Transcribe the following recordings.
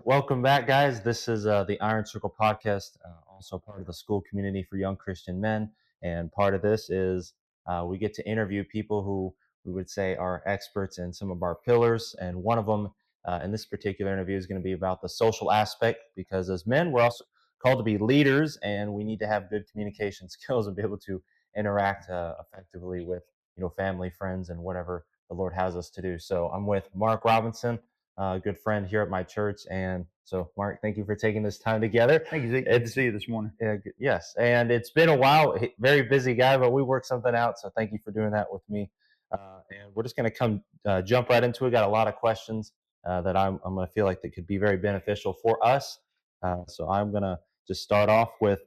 Welcome back, guys. This is the Iron Circle podcast, also part of the school community for young Christian men. And part of this is we get to interview people who we would say are experts in some of our pillars. And one of them in this particular interview is going to be about the social aspect, because as men, we're also called to be leaders, and we need to have good communication skills and be able to interact effectively with family, friends, and whatever the Lord has us to do. So I'm with Mark Robinson, a good friend here at my church. And so, Mark, thank you for taking this time together. Thank you, Zeke. Good to see you this morning. Yes, and it's been a while. Very busy guy, but we worked something out. So thank you for doing that with me. And we're just going to jump right into it. Got a lot of questions that I'm going to feel like that could be very beneficial for us. So I'm going to just start off with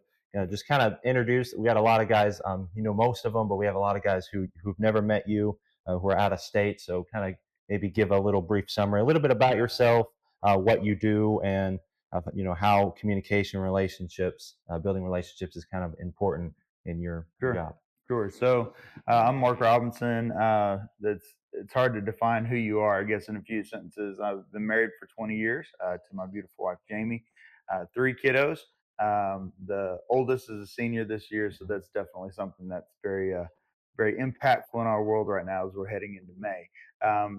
just kind of introduce. We got a lot of guys, most of them, but we have a lot of guys who've never met you, who are out of state. So kind of maybe give a little brief summary, a little bit about yourself, what you do, and how communication relationships, building relationships is kind of important in your job. Sure. So I'm Mark Robinson. It's hard to define who you are, I guess, in a few sentences. I've been married for 20 years to my beautiful wife, Jamie. Three kiddos. The oldest is a senior this year, so that's definitely something that's very impactful in our world right now as we're heading into May.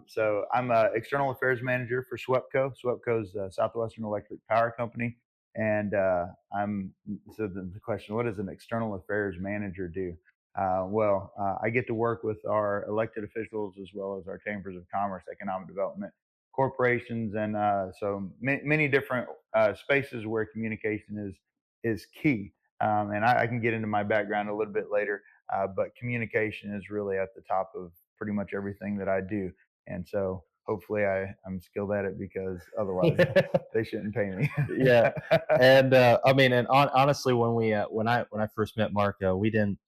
So I'm an external affairs manager for SWEPCO. SWEPCO is Southwestern Electric Power Company. And so the question, what does an external affairs manager do? I get to work with our elected officials as well as our chambers of commerce, economic development, corporations, and so many different spaces where communication is key. And I can get into my background a little bit later, but communication is really at the top of pretty much everything that I do. And so hopefully I'm skilled at it, because otherwise they shouldn't pay me. Yeah, and honestly, when I first met Mark, we didn't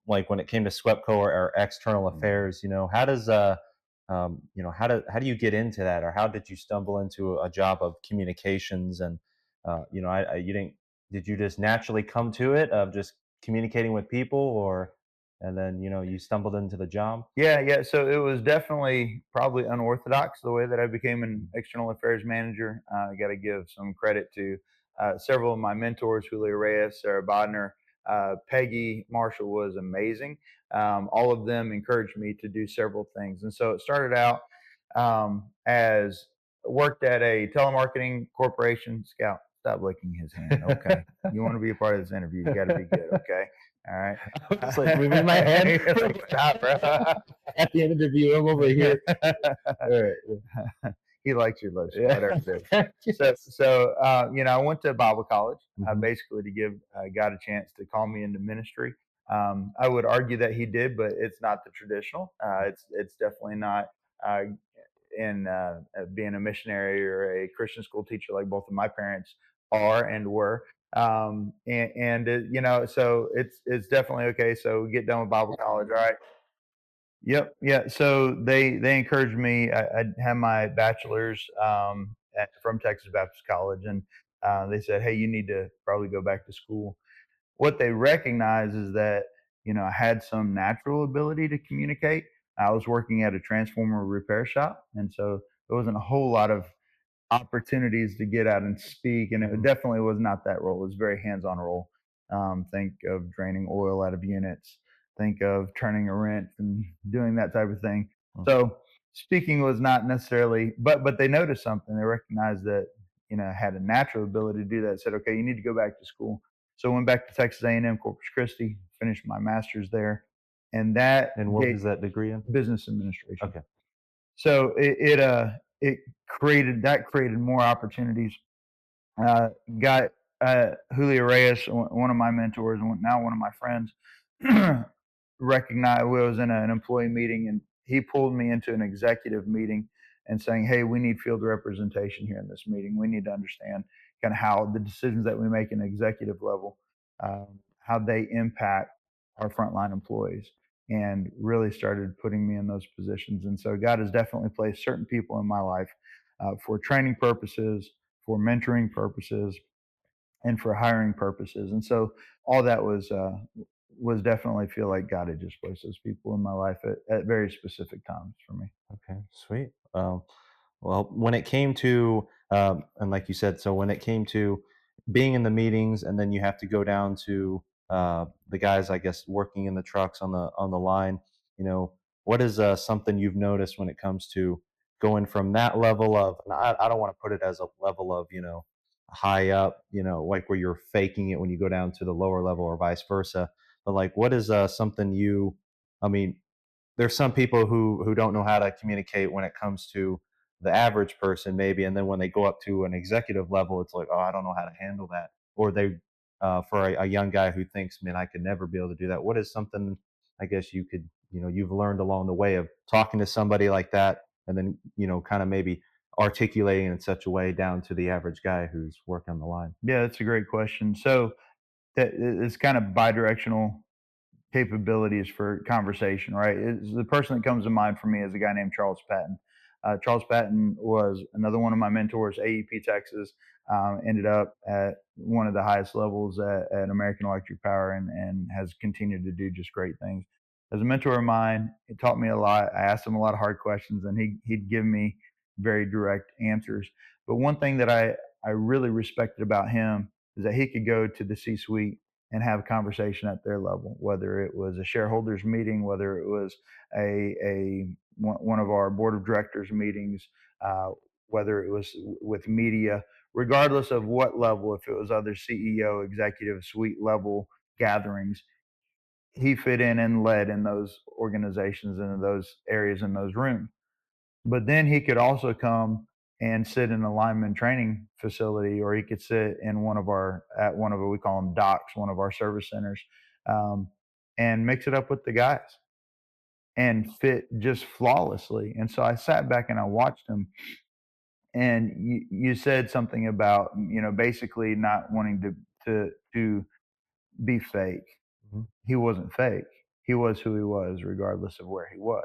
like when it came to SWEPCO or external affairs. How does how do you get into that, or how did you stumble into a job of communications? And you didn't did you just naturally come to it of just communicating with people, or and then you stumbled into the job? Yeah. So it was definitely probably unorthodox the way that I became an external affairs manager. I got to give some credit to several of my mentors: Julio Reyes, Sarah Bodner, Peggy Marshall was amazing. All of them encouraged me to do several things, and so it started out as worked at a telemarketing corporation. Scout, stop licking his hand. Okay, you want to be a part of this interview, you got to be good. Okay. All right. I was like moving my hand. Stop, bro. At the end of the interview, I'm over here. All right. He likes your lotion, whatever it is. So I went to Bible college, basically to give God a chance to call me into ministry. I would argue that He did, but it's not the traditional. It's definitely not in being a missionary or a Christian school teacher like both of my parents are and were. So it's definitely okay. So we get done with Bible college, all right. Yep, yeah. So they encouraged me. I had my bachelor's from Texas Baptist College, and they said, "Hey, you need to probably go back to school." What they recognize is that I had some natural ability to communicate. I was working at a transformer repair shop, and so there wasn't a whole lot of opportunities to get out and speak, and it definitely was not that role. It was a very hands-on role. Think of draining oil out of units. Think of turning a wrench and doing that type of thing. So speaking was not necessarily, but they noticed something. They recognized that I had a natural ability to do that. Said, okay, you need to go back to school. So I went back to Texas A&M Corpus Christi, finished my master's there, and what is that degree in? Business administration. Okay. So it created more opportunities. Got Julio Reyes, one of my mentors, and now one of my friends, recognized. We was in an employee meeting, and he pulled me into an executive meeting and saying, "Hey, we need field representation here in this meeting. We need to understand kind of how the decisions that we make in executive level, how they impact our frontline employees." And really started putting me in those positions. And so God has definitely placed certain people in my life for training purposes, for mentoring purposes, and for hiring purposes. And so all that was definitely feel like God had just placed those people in my life at very specific times for me. Okay, sweet. Well, when it came to, and like you said, so when it came to being in the meetings, and then you have to go down to the guys, I guess, working in the trucks on the line. What is something you've noticed when it comes to going from that level of, and I don't want to put it as a level of, high up, like where you're faking it when you go down to the lower level, or vice versa. But like, what is something I mean, there's some people who don't know how to communicate when it comes to the average person maybe, and then when they go up to an executive level, it's like, oh, I don't know how to handle that. Or they for a young guy who thinks, man, I could never be able to do that, what is something, I guess, you've learned along the way of talking to somebody like that, and then kind of maybe articulating in such a way down to the average guy who's working on the line. Yeah, that's a great question. So it's kind of bidirectional capabilities for conversation, right? The person that comes to mind for me is a guy named Charles Patton. Charles Patton was another one of my mentors, AEP Texas. Ended up at one of the highest levels at American Electric Power, and has continued to do just great things. As a mentor of mine, it taught me a lot. I asked him a lot of hard questions, and he'd give me very direct answers. But one thing that I really respected about him is that he could go to the C suite and have a conversation at their level, whether it was a shareholders meeting, whether it was one of our board of directors meetings, uh, whether it was with media, regardless of what level, if it was other CEO, executive suite level gatherings, he fit in and led in those organizations and in those areas in those rooms. But then he could also come and sit in a lineman training facility, or he could sit in one of what we call them docks, one of our service centers, um, and mix it up with the guys and fit just flawlessly. And so I sat back and I watched him. And you said something about basically not wanting to be fake. Mhm. He wasn't fake. He was who he was, regardless of where he was.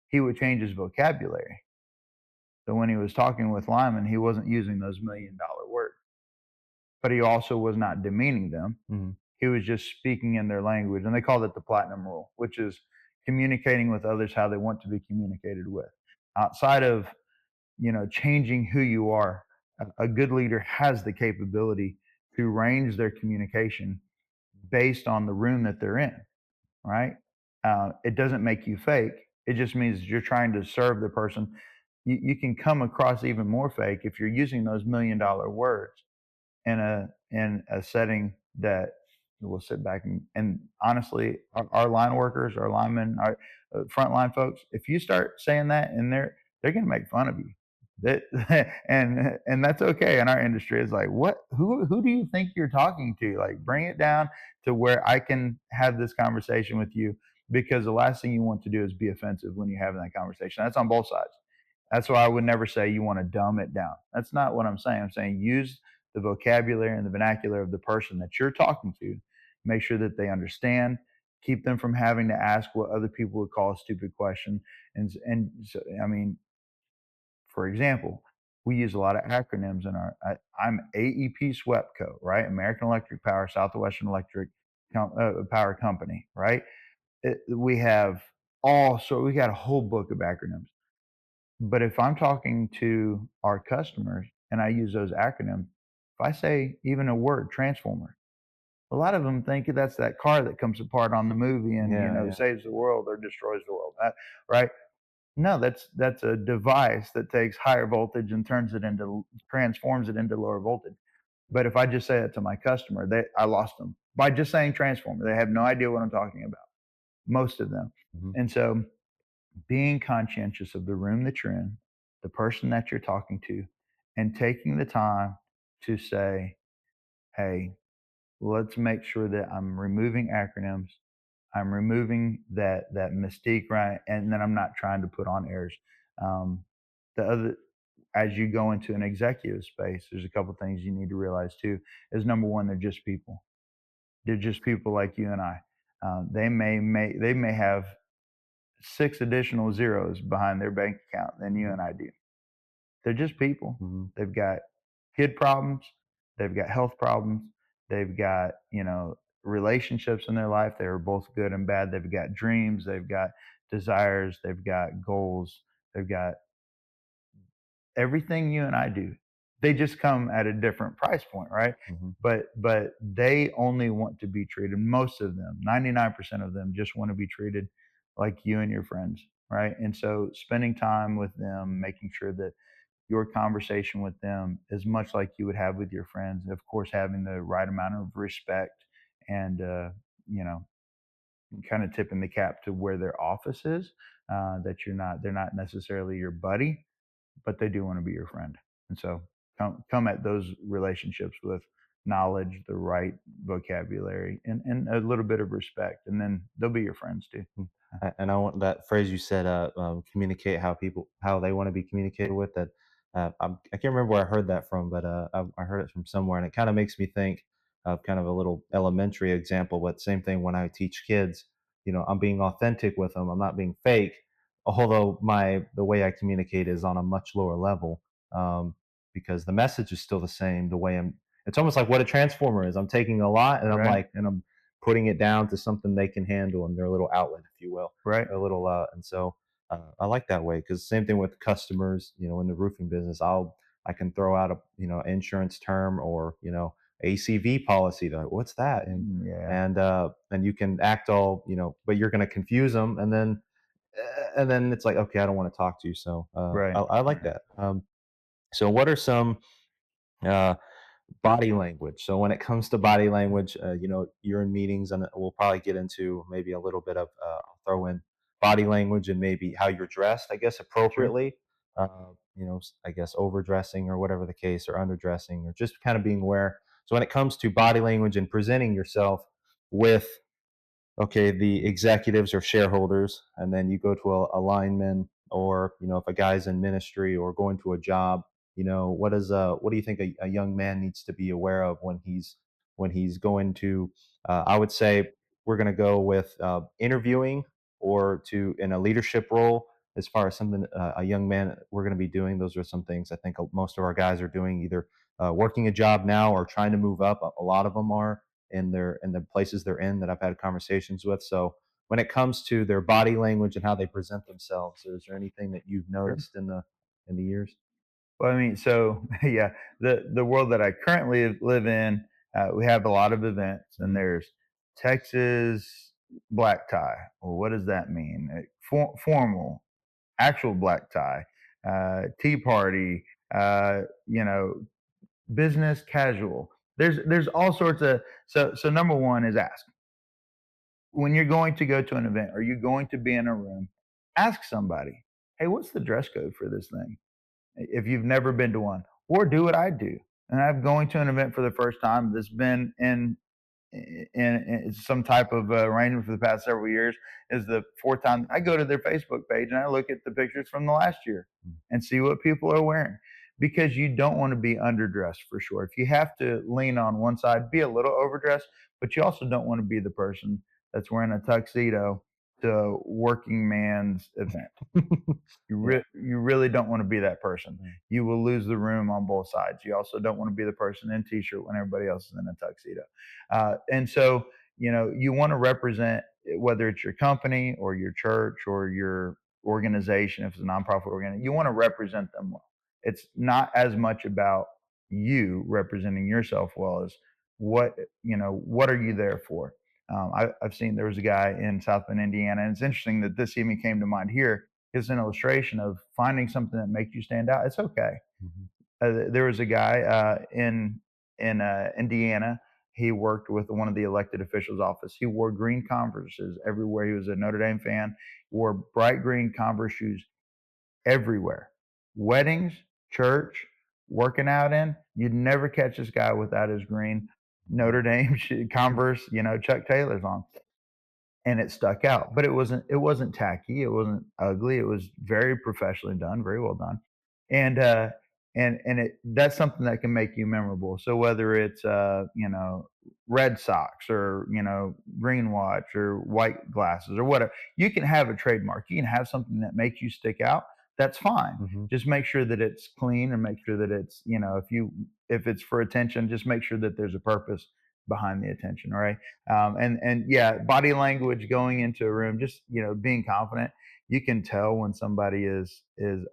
He would change his vocabulary. So when he was talking with Lyman, he wasn't using those $1 million words, but he also was not demeaning them. Mhm. He was just speaking in their language. And they called it the platinum rule, which is communicating with others how they want to be communicated with. Outside of, changing who you are, a good leader has the capability to range their communication based on the room that they're in, right? It doesn't make you fake. It just means you're trying to serve the person. You can come across even more fake if you're using those $1 million words in a setting that will sit back and honestly, our line workers, our linemen, our frontline folks, if you start saying that, and they're going to make fun of you. That and that's okay in our industry. It's like, what? Who do you think you're talking to? Like, bring it down to where I can have this conversation with you, because the last thing you want to do is be offensive when you're having that conversation. That's on both sides. That's why I would never say you want to dumb it down. That's not what I'm saying. I'm saying use the vocabulary and the vernacular of the person that you're talking to. Make sure that they understand. Keep them from having to ask what other people would call a stupid question. And so, I mean, for example, we use a lot of acronyms in I'm AEP SWEPCO, right? American Electric Power, Southwestern Electric Power Company, right? We have we got a whole book of acronyms. But if I'm talking to our customers and I use those acronyms, if I say even a word, transformer, a lot of them think that's that car that comes apart on the movie and Yeah, yeah. saves the world or destroys the world, right? No, that's a device that takes higher voltage and transforms it into lower voltage. But if I just say it to my customer, I lost them by just saying transformer. They have no idea what I'm talking about. Most of them, Mhm. and so being conscientious of the room that you're in, the person that you're talking to, and taking the time to say, hey, let's make sure that I'm removing acronyms. I'm removing that mystique, right? And then I'm not trying to put on airs. Um, the other, as you go into an executive space, there's a couple things you need to realize too. Is number one, they're just people. They're just people like you and I. They may have six additional zeros behind their bank account than you and I do. They're just people. Mhm. They've got kid problems, they've got health problems, they've got, relationships in their life. They are both good and bad. They've got dreams, they've got desires, they've got goals, they've got everything you and I do. They just come at a different price point, right? Mhm. But they only want to be treated. Most of them, 99% of them, just want to be treated like you and your friends, right? And so spending time with them, making sure that your conversation with them is much like you would have with your friends. Of course, having the right amount of respect and you know, kind of tipping the cap to where their office is. That they're not necessarily your buddy, but they do want to be your friend. And so come at those relationships with knowledge, the right vocabulary, and a little bit of respect, and then they'll be your friends too. Mm. And I want that phrase you said, communicate how they want to be communicated with. That I can't remember where I heard that from, but I heard it from somewhere, and it kind of makes me think of kind of a little elementary example. But same thing when I teach kids, I'm being authentic with them. I'm not being fake, although my the way I communicate is on a much lower level, because the message is still the same. The way it's almost like what a transformer is. I'm taking a lot, and Right, I'm putting it down to something they can handle in their little outlet, if you will, right, a little. And so I like that way because same thing with customers. In the roofing business, I can throw out a insurance term or ACV policy. They're like, what's that? And yeah, and you can act all but you're going to confuse them, and then it's like, okay, I don't want to talk to you. So right, I like yeah, that. So what are some uh, body language. So when it comes to body language, you're in meetings, and we'll probably get into maybe a little bit of I'll throw in body language and maybe how you're dressed, I guess, sure, appropriately. I guess overdressing or whatever the case, or underdressing, or just kind of being aware. So when it comes to body language and presenting yourself with okay, the executives or shareholders, and then you go to a lineman, or if a guy's in ministry or going to a job, what do you think a young man needs to be aware of when he's going to? I would say we're going to go with interviewing or to in a leadership role. As far as something a young man we're going to be doing, those are some things I think most of our guys are doing, either working a job now or trying to move up. A lot of them are in the places they're in that I've had conversations with. So when it comes to their body language and how they present themselves, is there anything that you've sure. noticed in the years? Well, I mean, so yeah, the world that I currently live in, we have a lot of events, and Mhm. there's Texas black tie. Well, what does that mean? Formal, actual black tie, tea party, business casual. There's all sorts of so number one is ask when you're going to go to an event or you're going to be in a room, ask somebody, hey, what's the dress code for this thing? If you've never been to one, or do what I do. And I'm going to an event for the first time that's been in some type of arrangement for the past several years. Is the fourth time I go to their Facebook page and I look at the pictures from the last year and see what people are wearing, because you don't want to be underdressed for sure. If you have to lean on one side, be a little overdressed, but you also don't want to be the person that's wearing a tuxedo to working man's event. Yeah. You really don't want to be that person. Mm. You will lose the room on both sides. You also don't want to be the person in t-shirt when everybody else is in a tuxedo. And so, you want to represent, whether it's your company or your church or your organization, if it's a nonprofit organization, you want to represent them well. It's not as much about you representing yourself well as what are you there for? I've seen there was a guy in South Bend, Indiana, and it's interesting that this even came to mind here is an illustration of finding something that makes you stand out. It's okay. Mhm. There was a guy in Indiana. He worked with one of the elected officials' office. He wore green Converses everywhere. He was a Notre Dame fan. Wore bright green Converse shoes everywhere. Weddings, church, working out in. You'd never catch this guy without his green Notre Dame Converse, Chuck Taylors on, and it stuck out. But it wasn't tacky, it wasn't ugly. It was very professionally done, very well done, and that's something that can make you memorable. So whether it's red socks or green watch or white glasses or whatever, you can have a trademark. You can have something that makes you stick out. That's fine. Mhm. Just make sure that it's clean and make sure that it's if it's for attention, just make sure that there's a purpose behind the attention. All right. And yeah, body language going into a room, just being confident. You can tell when somebody is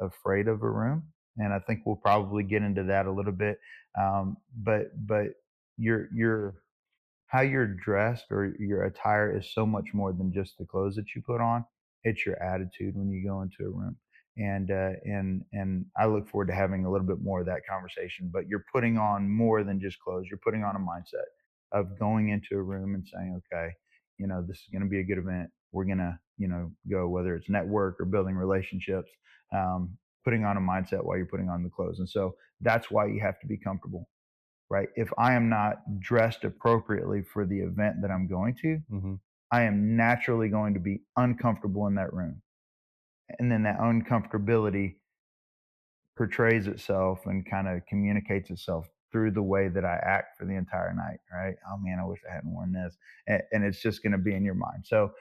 afraid of a room, and I think we'll probably get into that a little bit. But your how you're dressed or your attire is so much more than just the clothes that you put on. It's your attitude when you go into a room. And I look forward to having a little bit more of that conversation. But you're putting on more than just clothes. You're putting on a mindset of going into a room and saying, okay, this is going to be a good event. We're going to, go, whether it's network or building relationships, putting on a mindset while you're putting on the clothes. And so that's why you have to be comfortable, right? If I am not dressed appropriately for the event that I'm going to, Hmm. I am naturally going to be uncomfortable in that room. And then that uncomfortability portrays itself and kind of communicates itself through the way that I act for the entire night, right? Oh man, I wish I hadn't worn this. And it's just going to be in your mind. So,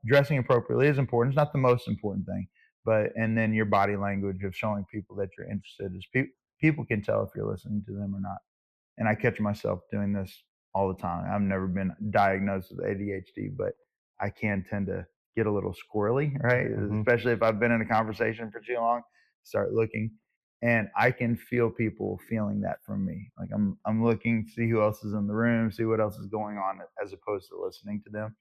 dressing appropriately is important. It's not the most important thing, and then your body language of showing people that you're interested is people can tell if you're listening to them or not. And I catch myself doing this all the time. I've never been diagnosed with ADHD, but I can tend to get a little squirrely, right? Hmm. Especially if I've been in a conversation for too long, start looking, and I can feel people feeling that from me. Like I'm looking, see who else is in the room, see what else is going on, as opposed to listening to them.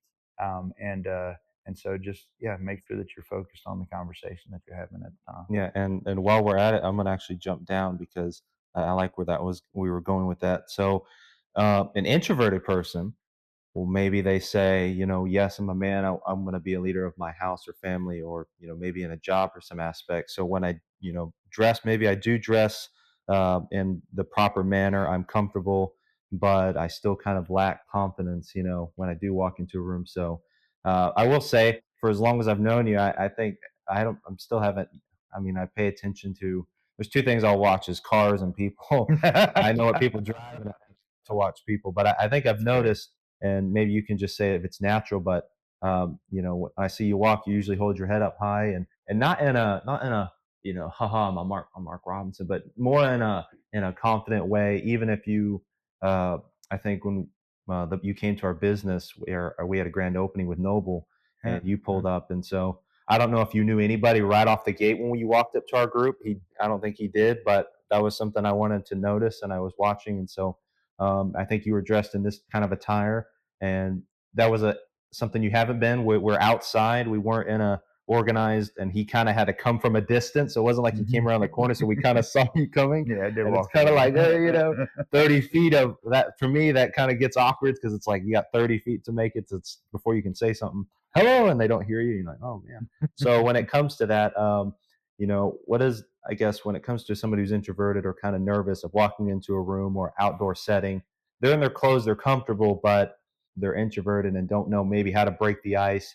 And so just, yeah, make sure that you're focused on the conversation that you're having at the time. Yeah, and while we're at it, I'm gonna actually jump down because I like where that was we were going with that. So, an introverted person, well, maybe they say, yes, I'm a man. I'm going to be a leader of my house or family, or maybe in a job or some aspect. So when I, dress, maybe I do dress in the proper manner. I'm comfortable, but I still kind of lack confidence, when I do walk into a room. So I will say, for as long as I've known you, I think I don't. I'm still haven't. I mean, I pay attention to. There's two things I'll watch: is cars and people. I know what people drive, and I like to watch people. But I think I've That's great. noticed, and maybe you can just say if it's natural, but when I see you walk, you usually hold your head up high, and not in a haha, I'm Mark Robinson, but more in a confident way. Even if you, I think when you came to our business, where we had a grand opening with Noble, Yeah. and you pulled up, and so I don't know if you knew anybody right off the gate when you walked up to our group. I don't think he did, but that was something I wanted to notice, and I was watching, and so I think you were dressed in this kind of attire, and that was a something you haven't been. We're outside. We weren't in a organized, and he kind of had to come from a distance. So it wasn't like he came around the corner. So we kind of saw you coming, Yeah, I did and it's walk a kind of like, little. 30 feet of that for me. That kind of gets awkward because it's like you got 30 feet to make it to, before you can say something hello, and they don't hear you. You're like, oh man. So when it comes to that, what is I guess when it comes to somebody who's introverted or kind of nervous of walking into a room or outdoor setting, they're in their clothes, they're comfortable, but they're introverted and don't know maybe how to break the ice.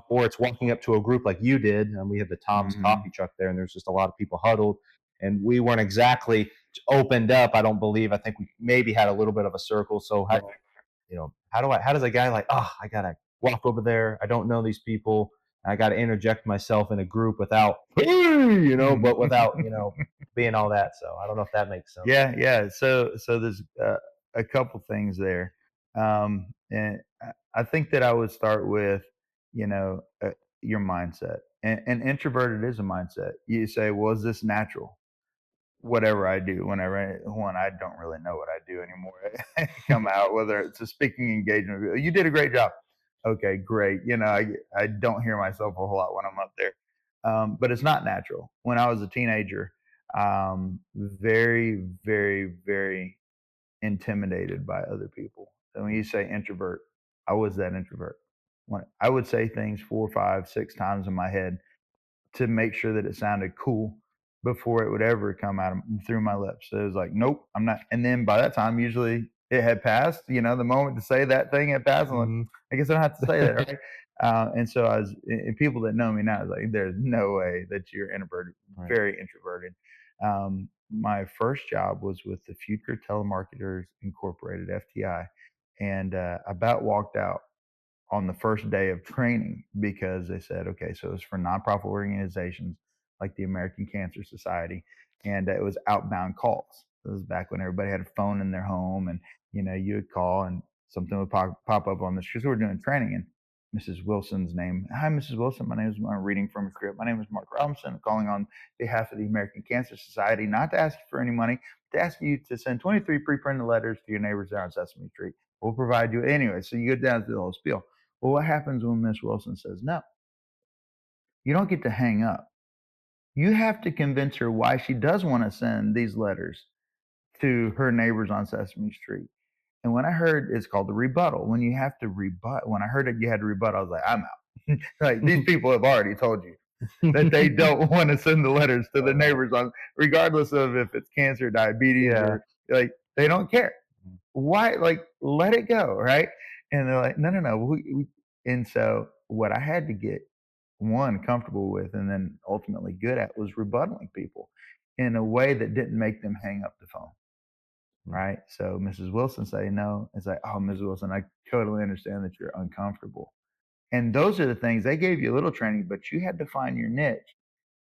Or it's walking up to a group like you did, and we had the Tom's Hmm. coffee truck there, and there's just a lot of people huddled, and we weren't exactly opened up. I don't believe. I think we maybe had a little bit of a circle. So how does a guy like, oh, I gotta walk over there. I don't know these people. I got to interject myself in a group without, but without, being all that. So I don't know if that makes sense. Yeah, yeah. So there's a couple things there, and I think that I would start with, your mindset. And introverted is a mindset. You say, well, is this natural? Whatever I do, when I don't really know what I do anymore. I come out, whether it's a speaking engagement. You did a great job. Okay, great. I don't hear myself a whole lot when I'm up there, but it's not natural. When I was a teenager, very, very, very intimidated by other people. So when you say introvert, I was that introvert. When I would say things 4, 5, 6 times in my head to make sure that it sounded cool before it would ever come out through my lips. So it was like, nope, I'm not. And then by that time, usually it had passed. The moment to say that thing had passed. I'm like, Mhm. I guess I don't have to say that, right? And so and people that know me now, is like, there's no way that you're introverted, Right. very introverted. My first job was with the Future Telemarketers Incorporated (FTI), and I about walked out on the first day of training because they said, okay, so it's for nonprofit organizations like the American Cancer Society, and it was outbound calls. This was back when everybody had a phone in their home, and you would call and something would pop up on the street. So we're doing training, Mrs. Wilson's name. Hi, Mrs. Wilson. My name is, I'm reading from a script. My name is Mark Robinson. I'm calling on behalf of the American Cancer Society, not to ask you for any money, but to ask you to send 23 pre-printed letters to your neighbors there on Sesame Street. We'll provide you anyway. So you go down to the whole spiel. Well, what happens when Miss Wilson says no? You don't get to hang up. You have to convince her why she does want to send these letters to her neighbors on Sesame Street. And when I heard it's called the rebuttal, when you have to rebut, when I heard that you had to rebut, I was like, I'm out. Like these people have already told you that they don't want to send the letters to the neighbors on, regardless of if it's cancer, diabetes, Yeah. or like they don't care. Why? Like let it go, right? And they're like, no, no, no. And so what I had to get one comfortable with, and then ultimately good at, was rebuttaling people in a way that didn't make them hang up the phone, right? So Mrs. Wilson say no. It's like, oh, Mrs. Wilson, I totally understand that you're uncomfortable. And those are the things they gave you a little training, but you had to find your niche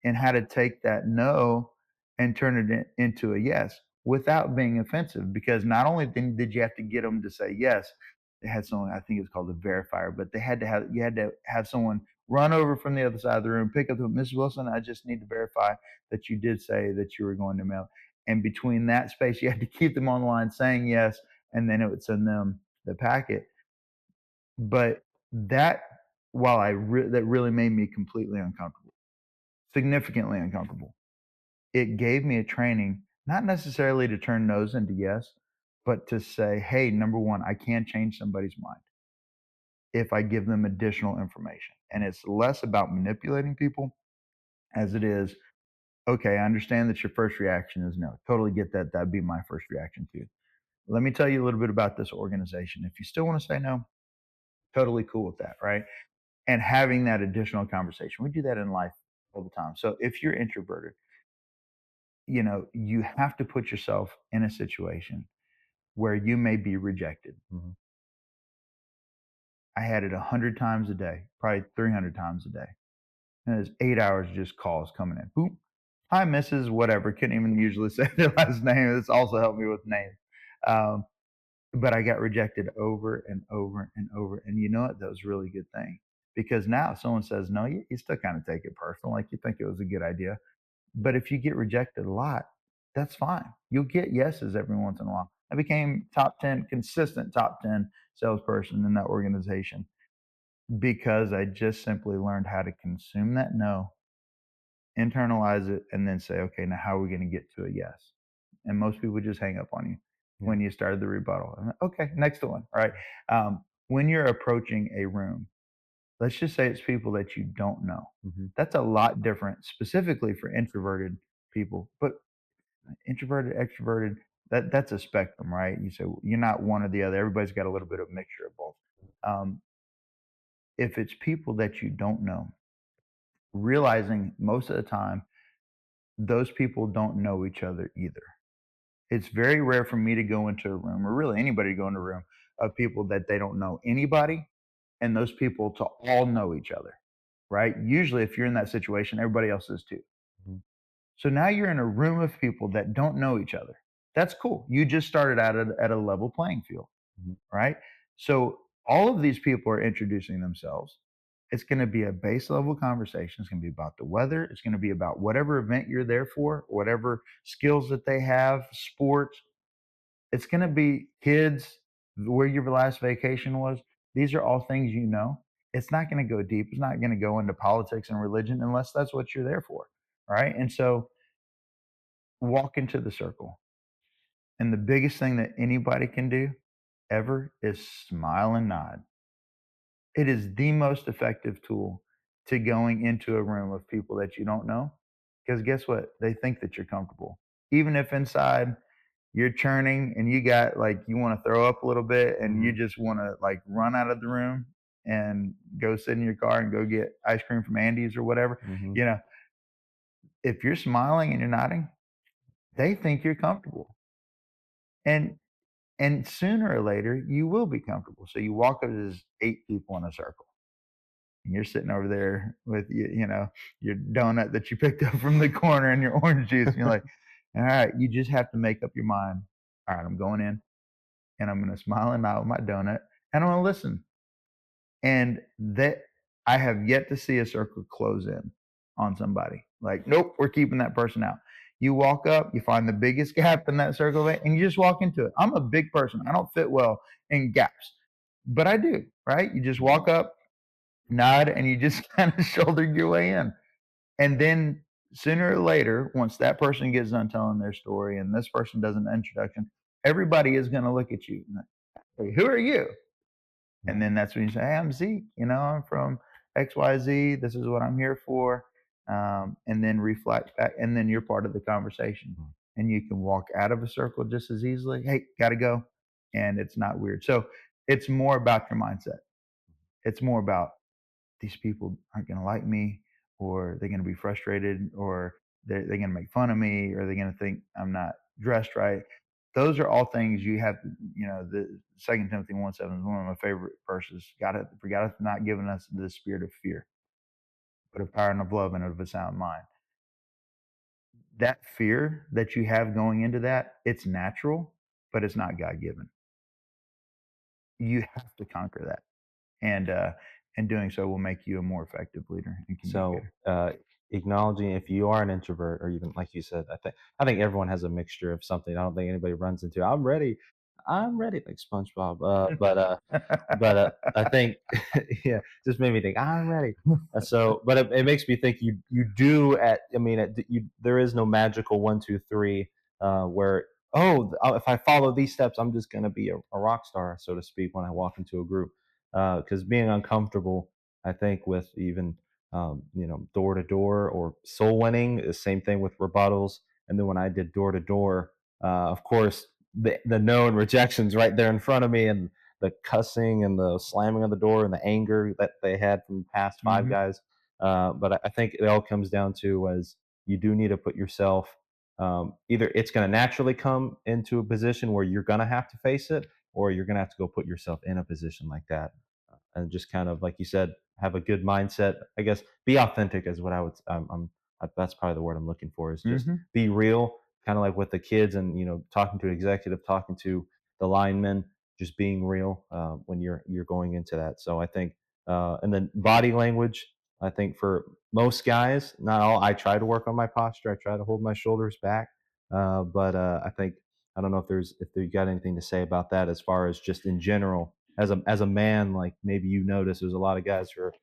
and how to take that no and turn it into a yes without being offensive. Because not only did you have to get them to say yes, they had someone, I think it's called a verifier, but they had to have, you had to have someone run over from the other side of the room, pick up the, Mrs. Wilson, I just need to verify that you did say that you were going to mail. And between that space, you had to keep them on the line saying yes, and then it would send them the packet. But that, while that really made me completely uncomfortable, significantly uncomfortable. It gave me a training, not necessarily to turn no's into yes, but to say, hey, number one, I can change somebody's mind if I give them additional information. And it's less about manipulating people as it is, okay, I understand that your first reaction is no. Totally get that. That'd be my first reaction too. Let me tell you a little bit about this organization. If you still want to say no, totally cool with that, right? And having that additional conversation. We do that in life all the time. So if you're introverted, you have to put yourself in a situation where you may be rejected. Mhm. I had it 100 times a day, probably 300 times a day. And it's 8 hours of just calls coming in. Boop. Hi, Mrs. Whatever. Couldn't even usually say their last name. It's also helped me with names. Um, but I got rejected over and over and over. And you know what? That was a really good thing because now if someone says no, you still kind of take it personal. Like you think it was a good idea. But if you get rejected a lot, that's fine. You'll get yeses every once in a while. I became top 10, consistent top 10 salesperson in that organization because I just simply learned how to consume that no, internalize it, and then say, okay, now how are we going to get to a yes? And most people just hang up on you Yeah. when you started the rebuttal. I'm like, okay, next one. All right. When you're approaching a room, let's just say it's people that you don't know. Mhm. That's a lot different, specifically for introverted people. But introverted, extroverted, that's a spectrum, right? You say you're not one or the other. Everybody's got a little bit of mixture of both. Um, if it's people that you don't know, realizing most of the time those people don't know each other either. It's very rare for me to go into a room, or really anybody to go into a room of people that they don't know anybody, and those people to all know each other, right? Usually, if you're in that situation, everybody else is too. Mhm. So now you're in a room of people that don't know each other. That's cool. You just started out at a level playing field, Mhm. right? So all of these people are introducing themselves. It's going to be a base level conversation. It's going to be about the weather. It's going to be about whatever event you're there for, whatever skills that they have, sports. It's going to be kids, where your last vacation was. These are all things you know. It's not going to go deep. It's not going to go into politics and religion unless that's what you're there for, right? And so walk into the circle. And the biggest thing that anybody can do ever is smile and nod. It is the most effective tool to going into a room of people that you don't know. Because guess what? They think that you're comfortable. Even if inside you're churning and you got like you want to throw up a little bit and you Mhm. just want to like run out of the room and go sit in your car and go get ice cream from Andy's or whatever, Mhm. you know, if you're smiling and you're nodding, they think you're comfortable. And And sooner or later, you will be comfortable. So you walk up to these 8 people in a circle, and you're sitting over there with your donut that you picked up from the corner and your orange juice, and you're like, "All right," you just have to make up your mind. "All right, I'm going in, and I'm gonna smile and nod with my donut, and I'm gonna listen. And that I have yet to see a circle close in on somebody. Like, nope, we're keeping that person out. You walk up, you find the biggest gap in that circle, and you just walk into it. I'm a big person. I don't fit well in gaps, but I do, right? You just walk up, nod, and you just kind of shoulder your way in. And then sooner or later, once that person gets done telling their story and this person does an introduction, everybody is going to look at you. Hey, who are you? And then that's when you say, "Hey, I'm Zeke. I'm from XYZ. This is what I'm here for." And then reflect back, and then you're part of the conversation. Mhm. And you can walk out of a circle just as easily. Hey, gotta go, and it's not weird. So it's more about your mindset. It's more about these people aren't going to like me, or they're going to be frustrated, or they're going to make fun of me, or they're going to think I'm not dressed right. Those are all things you have to, the Second Timothy 1:7 is one of my favorite verses. God hath not given us the spirit of fear, but of power and of love and of a sound mind. That fear that you have going into that, it's natural, but it's not God given. You have to conquer that. And doing so will make you a more effective leader and So, communicator. acknowledging if you are an introvert, or even like you said, I think everyone has a mixture of something. I don't think anybody runs into I'm ready like SpongeBob. But I think yeah, just made me think I'm ready. But it makes me think you do at I mean you there is no magical 1 2 3 where if I follow these steps I'm just gonna be a rock star, so to speak, when I walk into a group, because being uncomfortable, I think, with even door to door or soul winning, the same thing with rebuttals. And then when I did door to door, of course, the known rejections right there in front of me, and the cussing and the slamming of the door and the anger that they had from past five Mhm, guys. But I think it all comes down to was you do need to put yourself, either it's going to naturally come into a position where you're going to have to face it, or you're going to have to go put yourself in a position like that, and just kind of like you said, have a good mindset. I guess be authentic is what I would. That's probably the word I'm looking for. Is just mhm, be real, kind of like with the kids, and talking to an executive, talking to the linemen, just being real when you're going into that. So I think, and then body language. I think for most guys, not all, I try to work on my posture. I try to hold my shoulders back. But I think I don't know if you got anything to say about that as far as just in general as a man, like maybe you notice there's a lot of guys who are,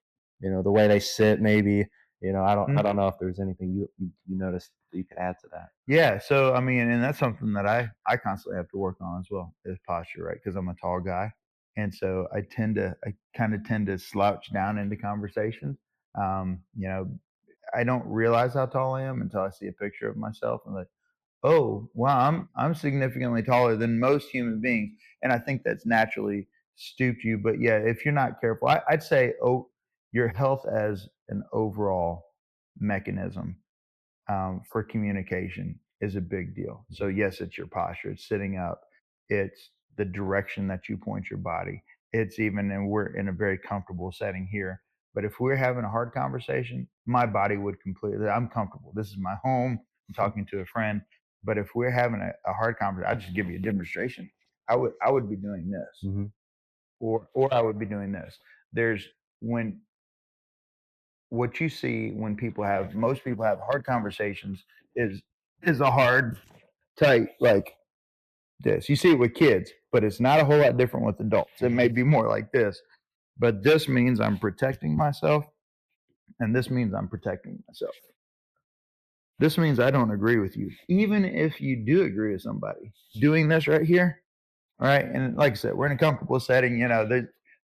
the way they sit, maybe, I don't mhm. know if there's anything you noticed that you could add to that. Yeah, so, I mean, and that's something that I constantly have to work on as well, is posture, right? Because 'Cause I'm a tall guy, and so I kinda tend to slouch down into conversations. You know, I don't realize how tall I am until I see a picture of myself and like, "Oh, wow, I'm significantly taller than most human beings," and I think that's naturally stooped you, but yeah, if you're not careful, I'd say, your health as an overall mechanism for communication is a big deal. So yes, it's your posture, it's sitting up, it's the direction that you point your body. It's even, and we're in a very comfortable setting here. But if we're having a hard conversation, my body would completely. I'm comfortable. This is my home. I'm talking to a friend. But if we're having a hard conversation, I'll just give you a demonstration. I would be doing this, Mm-hmm. or I would be doing this. There's when what you see when most people have hard conversations is is a hard tight like this. You see it with kids, but it's not a whole lot different with adults. It may be more like this, but this means I'm protecting myself, and this means I'm protecting myself. This means I don't agree with you, even if you do agree with somebody. Doing this right here, all right, and like I said, we're in a comfortable setting,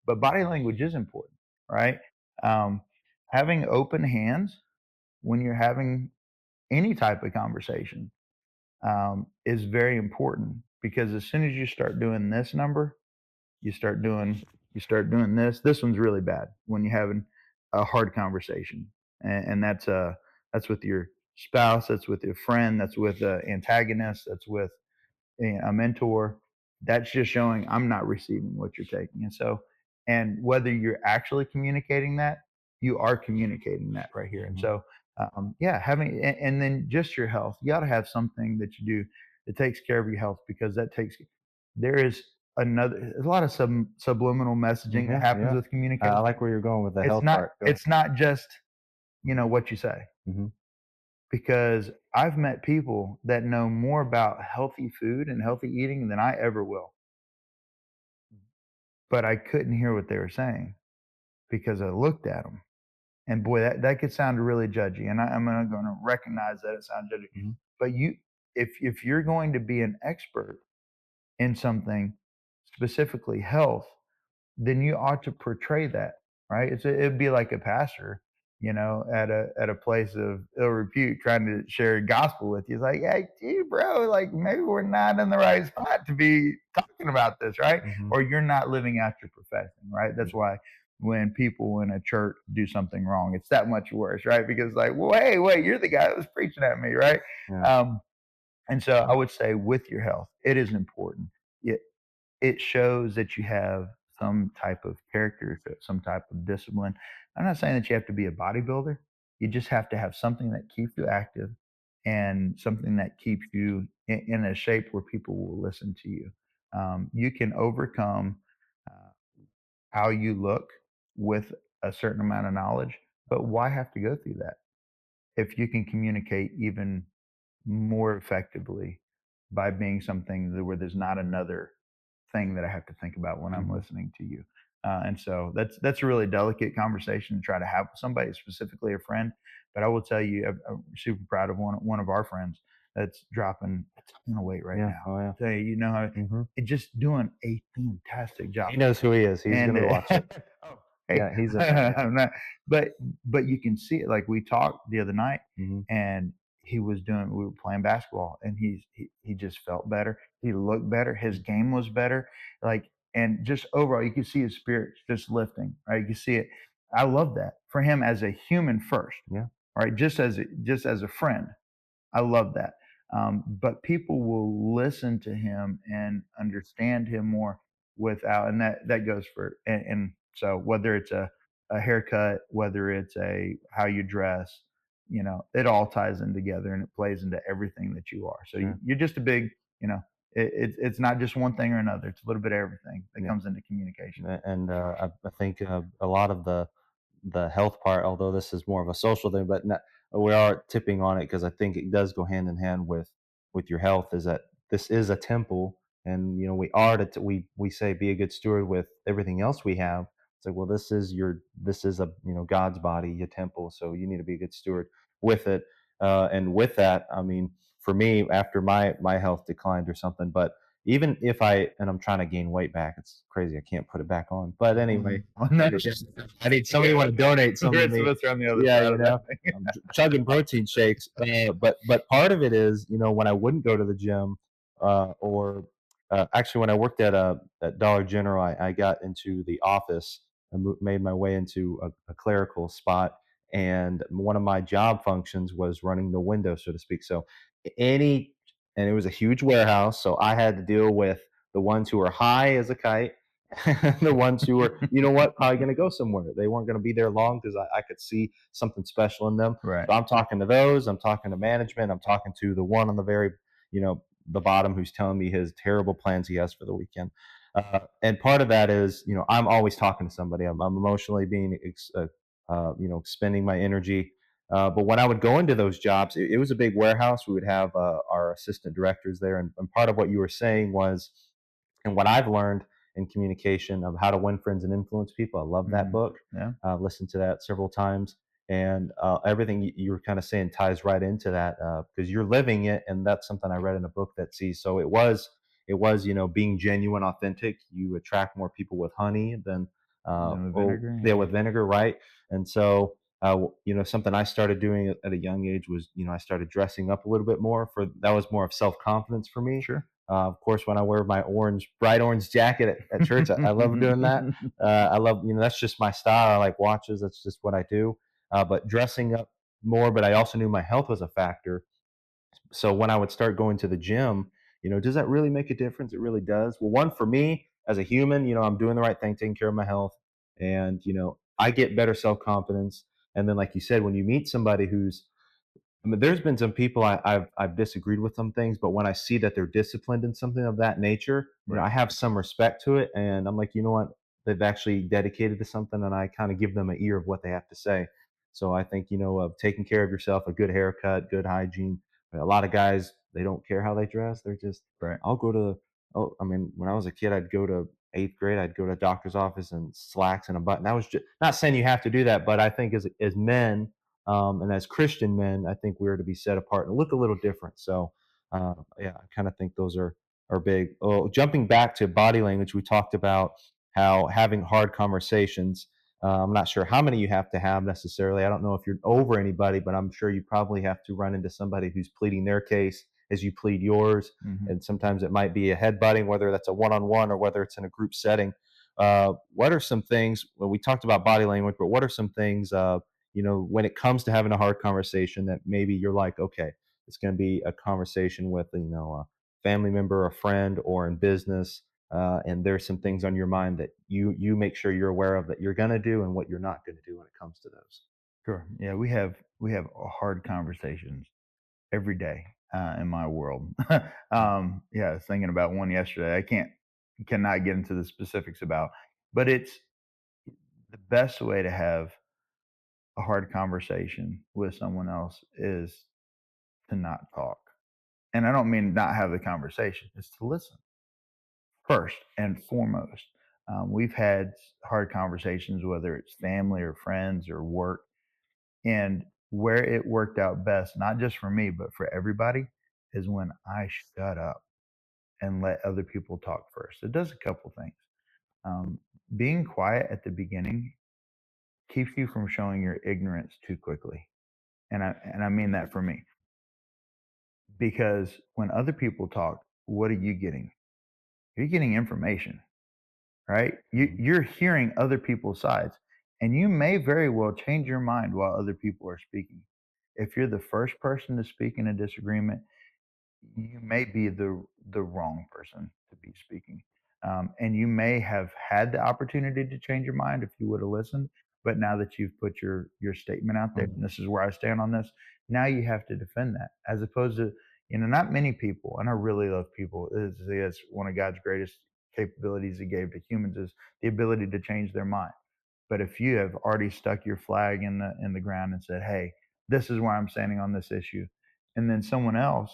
but body language is important, right? Um, Having open hands when you're having any type of conversation is very important, because as soon as you start doing this number, you start doing you start doing this. This one's really bad when you're having a hard conversation, and that's with your spouse, that's with your friend, that's with an antagonist, that's with a mentor. That's just showing I'm not receiving what you're taking. And whether you're actually communicating that, you are communicating that right here. And Mm-hmm. so, yeah, and then just your health. You got to have something that you do that takes care of your health, because there is another a lot of subliminal messaging that happens Yeah. with I communication. like where you're going with the It's health not part. Go ahead. it's not just, what you say, Mhm. because I've met people that know more about healthy food and healthy eating than I ever will, but I couldn't hear what they were saying because I looked at them. And boy, that could sound really judgy, and I'm going to recognize that it sounds judgy. Mhm. But if you're going to be an expert in something, specifically health, then you ought to portray that, right? It'd be like a pastor, at a place of ill repute trying to share gospel with you. It's like, hey, gee, bro, like maybe we're not in the right spot to be talking about this, right? Mhm. Or you're not living out your profession, right? Yeah. That's why when people in a church do something wrong, it's that much worse, right? Because like, well, hey, wait, you're the guy that was preaching at me, right? Yeah. Um, and so I would say with your health, it is important. It shows that you have some type of character, some type of discipline. I'm not saying that you have to be a bodybuilder. You just have to have something that keeps you active and something that keeps you in a shape where people will listen to you. You can overcome uh, how you look with a certain amount of knowledge, but why have to go through that if you can communicate even more effectively by being something where there's not another thing that I have to think about when I'm Mhm. listening to you. And so that's a really delicate conversation to try to have with somebody, specifically a friend. But I will tell you, I'm super proud of one of our friends that's dropping a ton of weight right Yeah. now. Oh, yeah. Tell you, Mhm. just doing a fantastic job. He knows who he is. He's And gonna watch it. oh, hey, Yeah, he's in there. Yeah. I'm not, but you can see it. Like we talked the other night, Mhm. and we were playing basketball, and he just felt better. He looked better. His game was better. Like, and just overall, you can see his spirit just lifting. Right, you can see it. I love that for him as a human first. Yeah. Right, just as a friend. I love that. But people will listen to him and understand him more without, and that goes for, and so whether it's a haircut, whether it's a how you dress, it all ties in together and it plays into everything that you are. So Sure. you're just a big, it's not just one thing or another. It's a little bit of everything that Yeah. comes into communication. And I think a lot of the health part, although this is more of a social thing, but not, we are tipping on it because I think it does go hand in hand with your health. Is that this is a temple, and we are we say be a good steward with everything else we have. It's like, well, this is a God's body, your temple, so you need to be a good steward with it. And with that, I mean, for me, after my health declined or something, but even if I'm trying to gain weight back, it's crazy. I can't put it back on. But anyway, Well, no, I need somebody want to donate the some to rest of me. us are on the other Yeah, side of that thing. I'm chugging protein shakes. But part of it is, when I wouldn't go to the gym, or actually when I worked at Dollar General, I got into the office and made my way into a clerical spot. And one of my job functions was running the window, so to speak. So any and it was a huge warehouse, so I had to deal with the ones who were high as a kite, the ones who were, probably going to go somewhere. They weren't going to be there long because I could see something special in them. Right. So I'm talking to those. I'm talking to management. I'm talking to the one on the very, the bottom who's telling me his terrible plans he has for the weekend. And part of that is, I'm always talking to somebody. I'm emotionally being, spending my energy. But when I would go into those jobs, it was a big warehouse. We would have our assistant directors there, and part of what you were saying was, and what I've learned in communication of how to win friends and influence people. I love that Mhm. book. Yeah. Listened to that several times, and everything you were kind of saying ties right into that because you're living it, and that's something I read in a book that sees. So it was being genuine, authentic. You attract more people with honey than Then with oh vinegar, yeah, yeah. with vinegar, right? And so something I started doing at a young age was, I started dressing up a little bit more. For that was more of self confidence for me. Sure. Of course, when I wear my bright orange jacket at church, I love doing that. I love, that's just my style. I like watches. That's just what I do. But dressing up more, but I also knew my health was a factor. So when I would start going to the gym, does that really make a difference? It really does. Well, one, for me as a human, I'm doing the right thing, taking care of my health, and I get better self confidence. And then, like you said, when you meet somebody who's I mean, there's been some people I've disagreed with some things, but when I see that they're disciplined in something of that nature, Right. I have some respect to it, and I'm like, you know what, they've actually dedicated to something, and I kind of give them an ear of what they have to say. So I think of taking care of yourself, a good haircut, good hygiene. A lot of guys they don't care how they dress; they're just Right. I'll go to. Oh, I mean, when I was a kid, I'd go to eighth grade, I'd go to a doctor's office and slacks and a button. That was just not saying you have to do that, but I think as men and as Christian men, I think we're to be set apart and look a little different. So, yeah, I kind of think those are big. Oh, jumping back to body language, we talked about how having hard conversations. I'm not sure how many you have to have necessarily. I don't know if you're over anybody, but I'm sure you probably have to run into somebody who's pleading their case as you plead yours. Hmm. And sometimes it might be a headbutting, whether that's a one-on-one or whether it's in a group setting. What are some things? Well, we talked about body language, but what are some things when it comes to having a hard conversation that maybe you're like, okay, it's going to be a conversation with, a family member, a friend, or in business, and there's some things on your mind that you make sure you're aware of that you're going to do and what you're not going to do when it comes to those. Sure. Yeah, we have hard conversations every day in my world. Mm, Yeah, I was thinking about one yesterday. Cannot get into the specifics about, but it's the best way to have a hard conversation with someone else is to not talk. And I don't mean not have the conversation; it's to listen first and foremost. We've had hard conversations, whether it's family or friends or work, and where it worked out best, not just for me, but for everybody, is when I shut up and let other people talk first. It does a couple things. Um, Being quiet at the beginning keeps you from showing your ignorance too quickly. And I mean that for me. Because when other people talk, what are you getting? You're getting information, right? mhm, You're hearing other people's sides, and you may very well change your mind while other people are speaking. If you're the first person to speak in a disagreement, you may be the wrong person to be speaking. And you may have had the opportunity to change your mind if you would have listened, but now that you've put your statement out there, mhm, and this is where I stand on this, now you have to defend that, as opposed to, not many people, and I really love people. Is one of God's greatest capabilities He gave to humans is the ability to change their mind. But if you have already stuck your flag in the ground and said, "Hey, this is where I'm standing on this issue," and then someone else,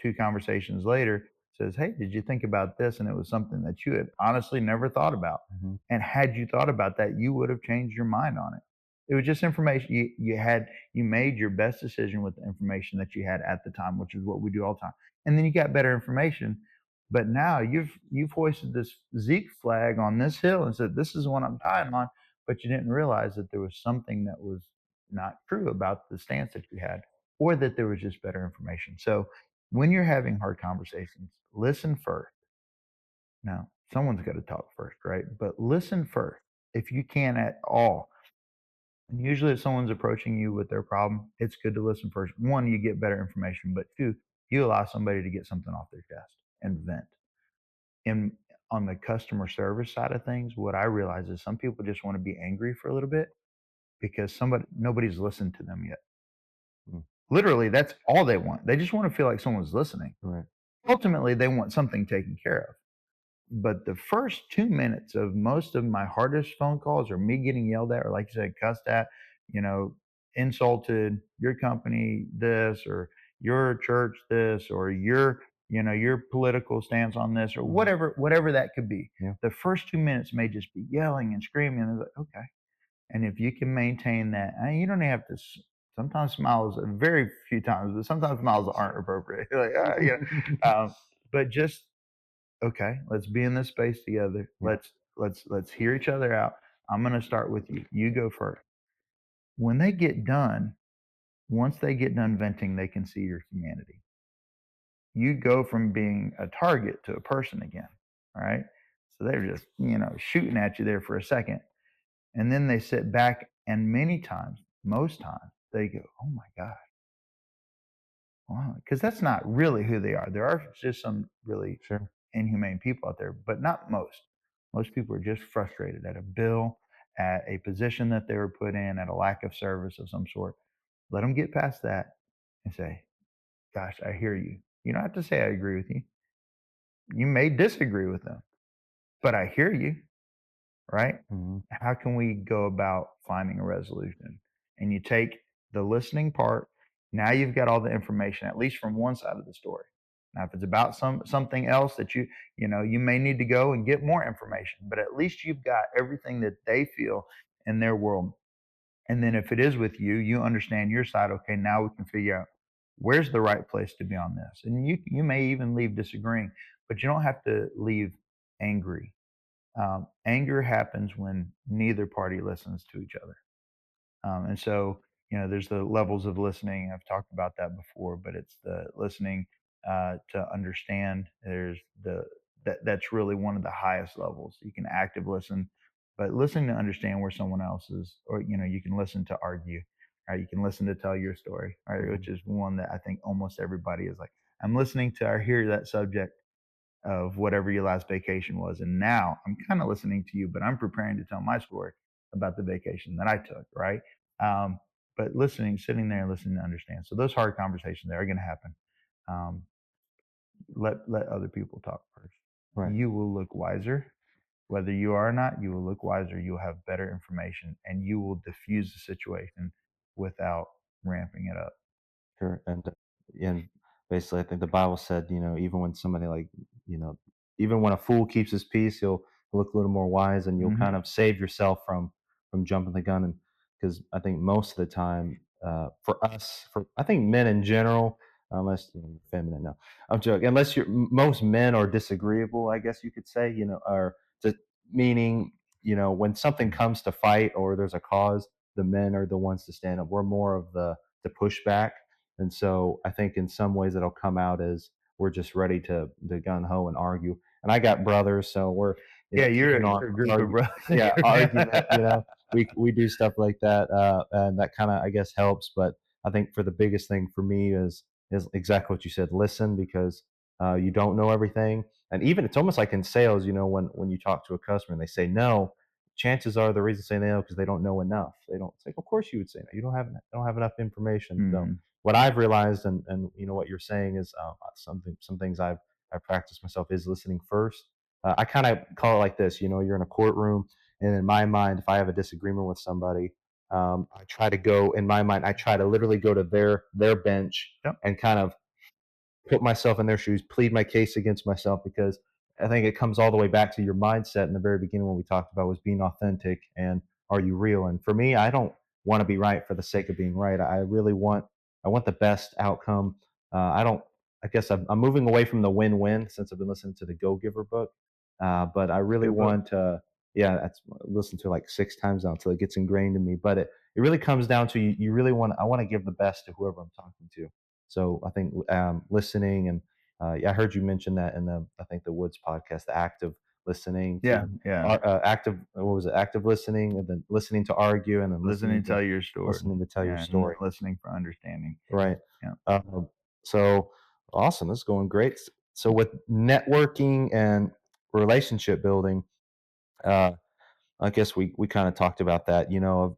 2 conversations later, says, "Hey, did you think about this?" And it was something that you had honestly never thought about. mhm, And had you thought about that, you would have changed your mind on it. It was just information you made your best decision with the information that you had at the time, which is what we do all the time. And then you got better information, but now you've hoisted this Zeke flag on this hill and said, "This is what I'm dying on," but you didn't realize that there was something that was not true about the stance that you had, or that there was just better information. So when you're having hard conversations, listen first. Now, someone's got to talk first, right? But listen first if you can at all. And usually, if someone's approaching you with their problem, it's good to listen first. One, you get better information, but two, you allow somebody to get something off their chest and vent. And on the customer service side of things, what I realize is some people just want to be angry for a little bit because nobody's listened to them yet. mm, Literally, that's all they want. They just want to feel like someone's listening. right. Ultimately, they want something taken care of. But the first 2 minutes of most of my hardest phone calls are me getting yelled at, or like you said, cussed at, you know, insulted, your company this, or your church this, or your political stance on this, or Mhm, whatever that could be. yeah, The first 2 minutes may just be yelling and screaming. And it's like, okay. And if you can maintain that, and you don't have to. Sometimes smiles, very few times, but sometimes smiles aren't appropriate. You're like, but just okay, let's be in this space together. yeah, Let's hear each other out. I'm going to start with you. You go first. When they get done, once they get done venting, they can see your humanity. You go from being a target to a person again. All right. So they're just, shooting at you there for a second. And then they sit back, and many times, most times, they go, "Oh my God." Wow. Because that's not really who they are. There are just some really sure. inhumane people out there, but not most. Most people are just frustrated at a bill, at a position that they were put in, at a lack of service of some sort. Let them get past that and say, "Gosh, I hear you." You don't have to say I agree with you. You may disagree with them, but I hear you, right? Mhm. How can we go about finding a resolution? And you take the listening part. Now you've got all the information, at least from one side of the story. Now, if it's about something else that you may need to go and get more information, but at least you've got everything that they feel in their world. And then if it is with you, you understand your side. Okay, now we can figure out where's the right place to be on this. And you may even leave disagreeing, but you don't have to leave angry. Anger happens when neither party listens to each other. And so, there's the levels of listening. I've talked about that before, but it's the listening to understand. There's that's really one of the highest levels. You can active listen, but listening to understand where someone else is, or you can listen to argue, right? You can listen to tell your story, right? Mhm. Which is one that I think almost everybody is like. I'm listening to or hear that subject of whatever your last vacation was. And now I'm kind of listening to you, but I'm preparing to tell my story about the vacation that I took, right? Um, but listening, sitting there and listening to understand. So those hard conversations are going to happen. Um, let other people talk first. Right. You will look wiser, whether you are or not. You will look wiser. You'll have better information, and you will diffuse the situation without ramping it up. Sure. And basically, I think the Bible said, even when somebody like, you know, even when a fool keeps his peace, he'll look a little more wise, and you'll Hmm. kind of save yourself from jumping the gun. And because I think most of the time, for us, for I think men in general, unless feminine, no, I'm joking. Unless most men are disagreeable, I guess you could say, are just meaning, when something comes to fight or there's a cause, the men are the ones to stand up. We're more of the pushback, and so I think in some ways it'll come out as we're just ready to gun ho and argue. And I got brothers, so we're Yeah, keen on you're a group of argue, brothers. yeah, argument. We do stuff like that, and that kind of I guess helps. But I think for the biggest thing for me is exactly what you said. Listen, because you don't know everything, and even it's almost like in sales. When you talk to a customer and they say no, chances are the reason they say no because they don't know enough. They don't. It's like, of course you would say no. You don't have enough information. So Mhm. what I've realized, and what you're saying is some things I've practiced myself is listening first. I kind of call it like this. You're in a courtroom, and in my mind, if I have a disagreement with somebody, I try to go in my mind. I try to literally go to their bench Yep. and kind of put myself in their shoes, plead my case against myself, because I think it comes all the way back to your mindset in the very beginning when we talked about was being authentic and are you real? And for me, I don't want to be right for the sake of being right. I want the best outcome. I don't. I guess I'm moving away from the win-win since I've been listening to the Go Giver book, but I really Good book. want to. Yeah, that's listened to like 6 times now until it gets ingrained in me. But it really comes down to you really I want to give the best to whoever I'm talking to. So I think listening, and yeah, I heard you mention that in I think the Woods podcast, the active listening Yeah, to yeah. active, what was it? Active listening, and then listening to argue, and then Listening to tell your story. listening to tell your Yeah, and then story. listening for understanding. Right. Yeah. Um, so awesome. This is going great. So with networking and relationship building, uh, I guess we kind of talked about that,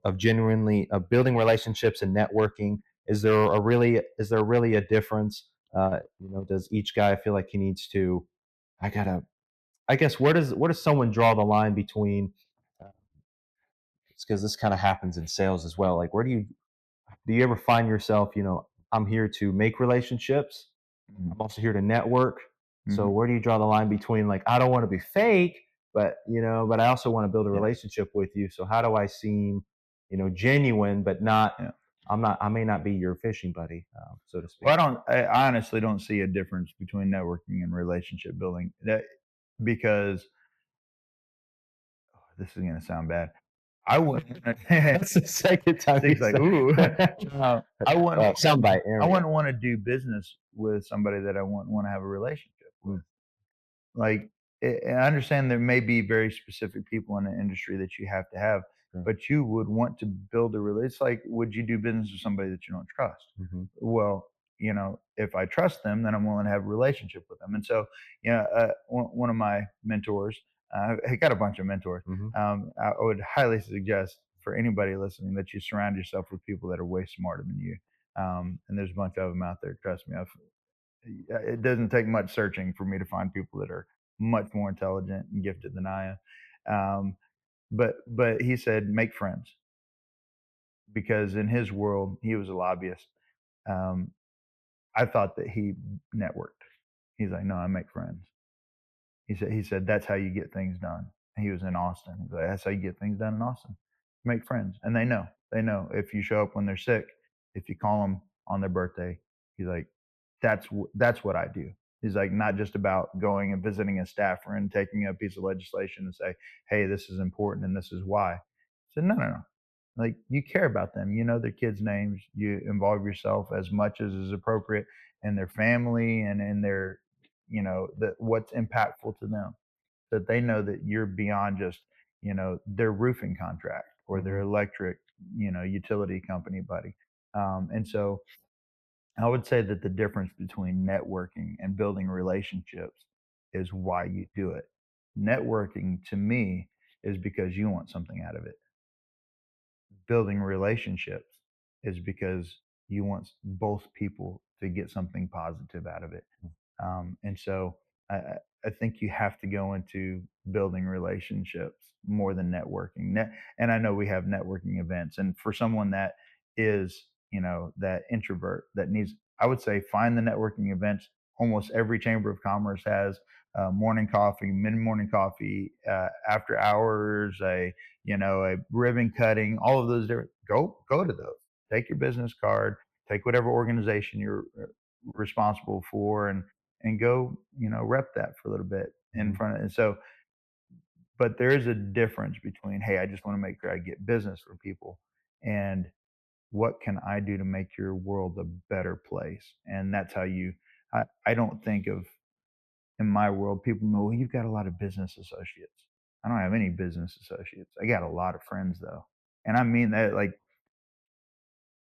of genuinely of building relationships and networking. Is there really a difference? Does each guy feel like he needs to? I gotta. I guess where does someone draw the line between? Because this kind of happens in sales as well. Like, where do you ever find yourself? I'm here to make relationships. Mhm. I'm also here to network. So Mhm. where do you draw the line between like I don't want to be fake, but I also want to build a Yeah, relationship with you. So how do I seem, genuine, but not yeah. I may not be your fishing buddy, so to Well, speak. I honestly don't see a difference between networking and relationship building. That because this is gonna sound bad. I wouldn't. That's the second time you Zeke's like, said. ooh. Soundbite. There I we go. wouldn't want to do business with somebody that I wouldn't want to have a relationship with. Mm, Like, and I understand there may be very specific people in the industry that you have to have, sure. but you would want to build a relationship. It's like, would you do business with somebody that you don't trust? Hmm. Well, if I trust them, then I'm willing to have a relationship with them. And so, one of my mentors, I got a bunch of mentors. Hmm. I would highly suggest for anybody listening, that you surround yourself with people that are way smarter than you. And there's a bunch of them out there. Trust me, it doesn't take much searching for me to find people that are much more intelligent and gifted than I am. But he said make friends, because in his world he was a lobbyist. Um, I thought that he networked. He's like, no, I make friends. He said that's how you get things done. He was in Austin. He's like, that's how you get things done in Austin. Make friends, and they know if you show up when they're sick, if you call them on their birthday. He's like, that's what I do. He's like, not just about going and visiting a staffer and taking a piece of legislation and say, hey, this is important and this is why. I said, no, no, no. Like, you care about them. You know their kids' names. You involve yourself as much as is appropriate in their family and in their, what's impactful to them, that they know that you're beyond just, their roofing contract or their Mhm. electric, utility company buddy. And so I would say that the difference between networking and building relationships is why you do it. Networking to me is because you want something out of it. Building relationships is because you want both people to get something positive out of it. And so I think you have to go into building relationships more than networking. And I know we have networking events, and for someone that is, that introvert that needs, I would say, find the networking events. Almost every chamber of commerce has morning coffee, mid morning coffee, after hours, a ribbon cutting, all of those different. Go to those. Take your business card. Take whatever organization you're responsible for, and go, rep that for a little bit in Mhm. front of. And so, but there is a difference between, hey, I just want to make sure I get business from people, and what can I do to make your world a better place? And that's how you. I don't think of, in my world, people know, well, you've got a lot of business associates. I don't have any business associates. I got a lot of friends though, and I mean that, like,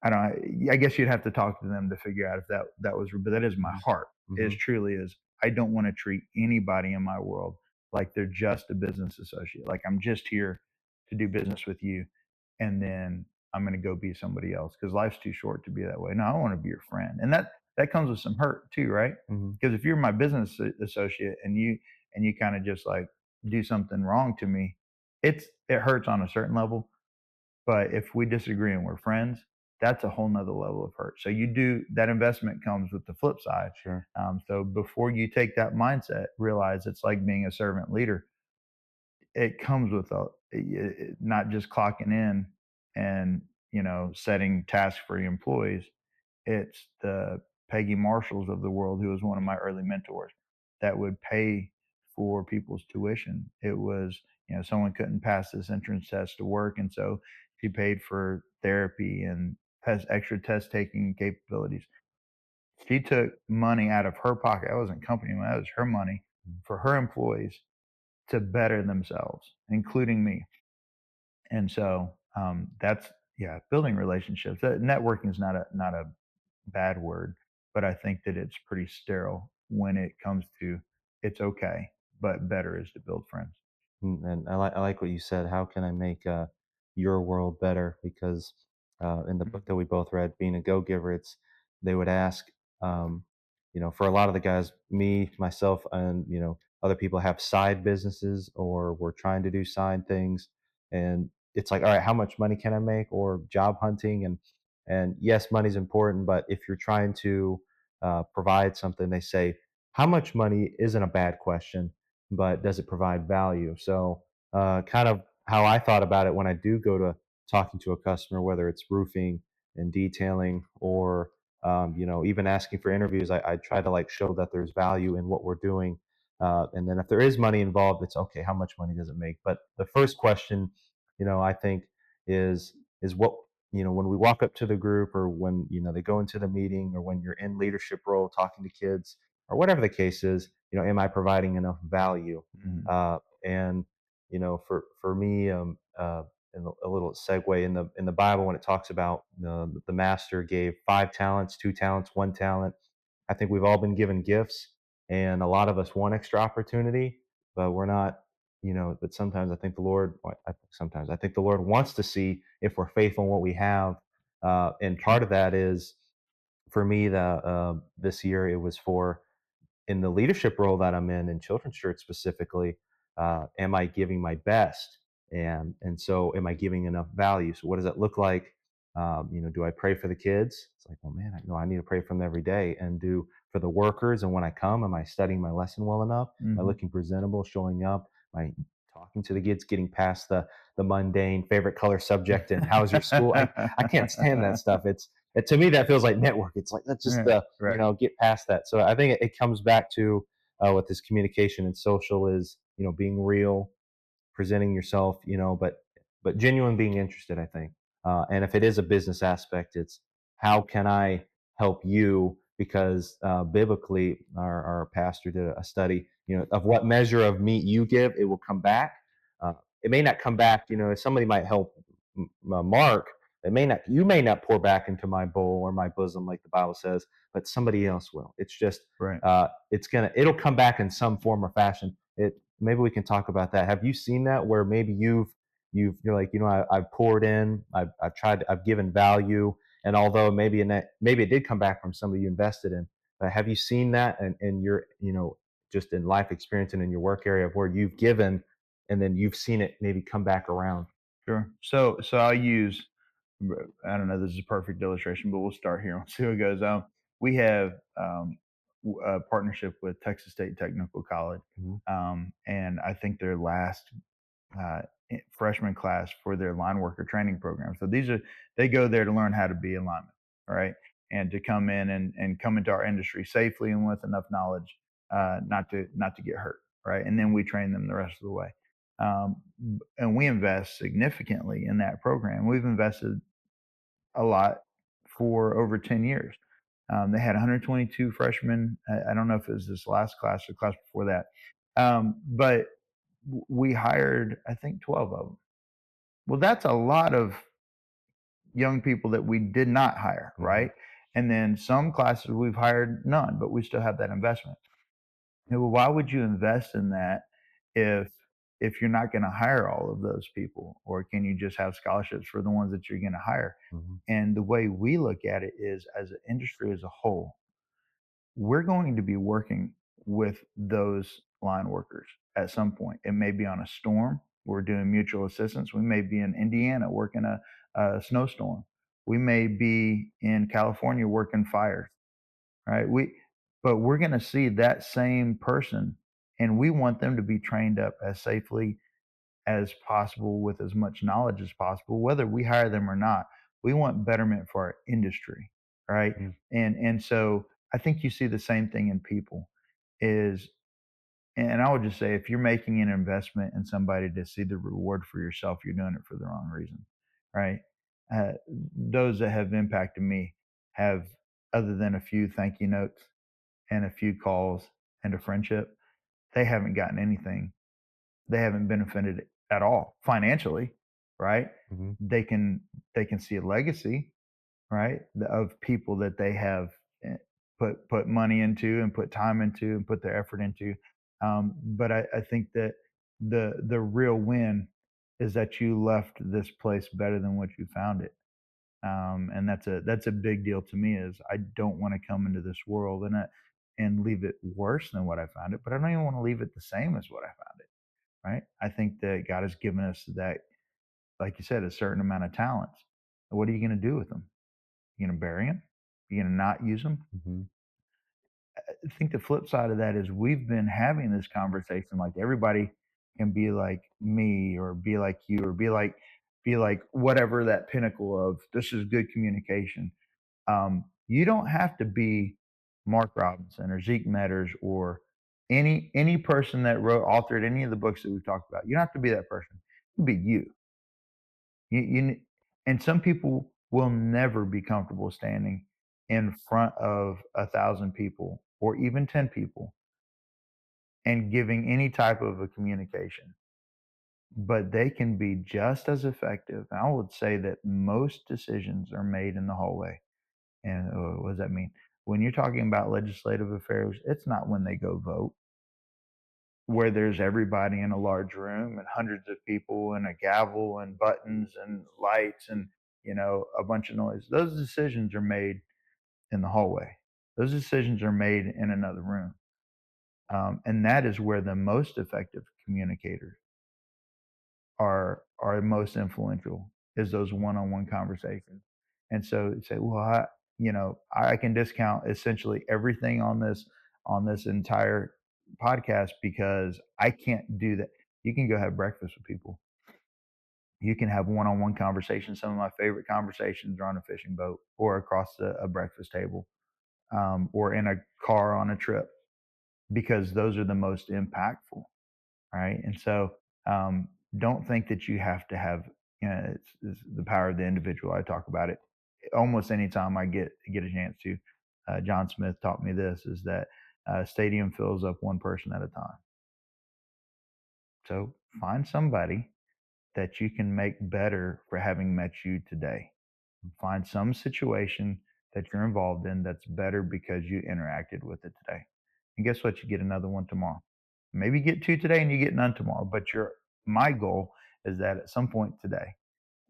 I don't. I guess you'd have to talk to them to figure out if that was. But that is my Mhm. heart. Is Mhm. truly is. I don't want to treat anybody in my world like they're just a business associate. Like, I'm just here to do business with you, and then I'm going to go be somebody else, because life's too short to be that way. No, I want to be your friend, and that comes with some hurt too, right? Mhm. Because if you're my business associate and you kind of just like do something wrong to me, it hurts on a certain level. But if we disagree and we're friends, that's a whole nother level of hurt. So you do that, investment comes with the flip side. Sure. So before you take that mindset, realize it's like being a servant leader. It comes with not just clocking in and, setting tasks for your employees. It's the Peggy Marshalls of the world, who was one of my early mentors, that would pay for people's tuition. It was, someone couldn't pass this entrance test to work, and so she paid for therapy and has extra test taking capabilities. She took money out of her pocket. That wasn't company money, that was her money, Mhm. for her employees to better themselves, including me. And so, that's, yeah, building relationships. Networking is not a bad word, but I think that it's pretty sterile when it comes to, it's okay, but better is to build friends. And I like what you said. How can I make your world better? Because in the book that we both read, Being a Go Giver, it's they would ask, um, for a lot of the guys, me, myself, and other people have side businesses or we're trying to do side things, and it's like, all right, how much money can I make? Or job hunting, and yes, money's important, but if you're trying to provide something, they say, how much money isn't a bad question, but does it provide value? So, kind of how I thought about it when I do go to talking to a customer, whether it's roofing and detailing or even asking for interviews, I try to like show that there's value in what we're doing. And then if there is money involved, it's okay. How much money does it make? But the first question, I think is what when we walk up to the group or when they go into the meeting or when you're in leadership role talking to kids or whatever the case is, am I providing enough value? Mhm. And for me, and a little segue in the Bible when it talks about the master gave 5 talents, 2 talents, 1 talent. I think we've all been given gifts, and a lot of us want extra opportunity, but we're not. but sometimes I think the Lord, sometimes I think the Lord wants to see if we're faithful in what we have. And Sure. part of that is for me, this year it was for in the leadership role that I'm in children's church specifically, am I giving my best? And so am I giving enough value? So what does that look like? Do I pray for the kids? It's like, well, man, I know I need to pray for them every day. And do for the workers. And when I come, am I studying my lesson well enough? Am I Hmm. looking presentable, showing up? Am I talking to the kids, getting past the mundane favorite color subject and how's your school? I can't stand that stuff. To me that feels like network. It's like let's just Yeah, right, get past that. So I think it comes back to with this communication and social is being real, presenting yourself, but genuine being interested, I think. And if it is a business aspect, it's how can I help you? Because biblically, our pastor did a study, of what measure of meat you give, it will come back. It may not come back, if somebody might help Mark, you may not pour back into my bowl or my bosom, like the Bible says, but somebody else will. It's just, right. it'll come back in some form or fashion. Maybe we can talk about that. Have you seen that where maybe you're like, I've poured in, I've tried, I've given value, and although maybe it did come back from somebody you invested in, but have you seen that in your, just in life experience and in your work area of where you've given and then you've seen it maybe come back around? Sure. So I'll use, I don't know, this is a perfect illustration, but we'll start here. We'll see how it goes. We have a partnership with Texas State Technical College, Mhm, and I think their last uh, freshman class for their line worker training program. So they go there to learn how to be a lineman, all right, and to come in and come into our industry safely and with enough knowledge not to get hurt, right? And then we train them the rest of the way. And we invest significantly in that program. We've invested a lot for over 10 years. They had 122 freshmen. I don't know if it was this last class or class before that, but we hired, I think, 12 of them. Well, that's a lot of young people that we did not hire, mhm, right? And then some classes we've hired none, but we still have that investment. Well, why would you invest in that if if you're not going to hire all of those people, or can you just have scholarships for the ones that you're going to hire? mhm, And the way we look at it is, as an industry as a whole, we're going to be working with those line workers at some point. It may be on a storm. We're doing mutual assistance. We may be in Indiana working a snowstorm. We may be in California working fires, right? But we're going to see that same person, and we want them to be trained up as safely as possible with as much knowledge as possible, whether we hire them or not. We want betterment for our industry, right? mhm, And so I think you see the same thing in people is, and I would just say, if you're making an investment in somebody to see the reward for yourself, you're doing it for the wrong reason, right? Those that have impacted me have, other than a few thank you notes and a few calls and a friendship, they haven't gotten anything. They haven't benefited at all financially, right? mhm, They can they can see a legacy, right, of people that they have eh, put money into and put time into and put their effort into. But I think that the real win is that you left this place better than what you found it. And that's a big deal to me. Is I don't want to come into this world and leave it worse than what I found it, but I don't even want to leave it the same as what I found it. Right? I think that God has given us that, like you said, a certain amount of talents. What are you going to do with them? You going to bury them? You going to not use them? mhm, I think the flip side of that is we've been having this conversation like everybody can be like me or be like you or be like whatever that pinnacle of this is good communication. You don't have to be Mark Robinson or Zeke Metters or any person that authored any of the books that we've talked about. You don't have to be that person. You can be you. And some people will never be comfortable standing in front of 1,000 people or even 10 people and giving any type of a communication, but they can be just as effective. I would say that most decisions are made in the hallway. And what does that mean? When you're talking about legislative affairs, it's not when they go vote. where there's everybody in a large room and hundreds of people and a gavel and buttons and lights and a bunch of noise. Those decisions are made in the hallway. Those decisions are made in another room. And that is where the most effective communicators are most influential, is those one-on-one conversations. And so say, well, I can discount essentially everything on this entire podcast because I can't do that. You can go have breakfast with people. You can have one-on-one conversations. Some of my favorite conversations are on a fishing boat or across a breakfast table, or in a car on a trip, because those are the most impactful, right? And so, don't think that you have to have, it's the power of the individual. I talk about it almost anytime I get a chance to. John Smith taught me this: is that stadium fills up one person at a time. So find somebody that you can make better for having met you today. Find some situation that you're involved in that's better because you interacted with it today. And guess what? You get another one tomorrow. Maybe you get two today and you get none tomorrow. But my goal is that at some point today,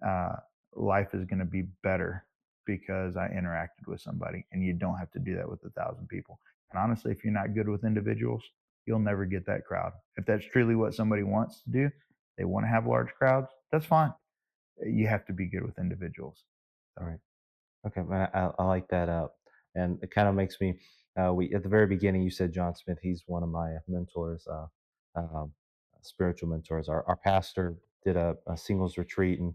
uh, life is going to be better because I interacted with somebody. And you don't have to do that with 1,000 people. And honestly, if you're not good with individuals, you'll never get that crowd. If that's truly what somebody wants to do, they want to have large crowds, that's fine. You have to be good with individuals. All So, right. Okay, man, I like that. And it kind of makes me. We at the very beginning, you said John Smith. He's one of my mentors, um, spiritual mentors. Our pastor did a singles retreat, and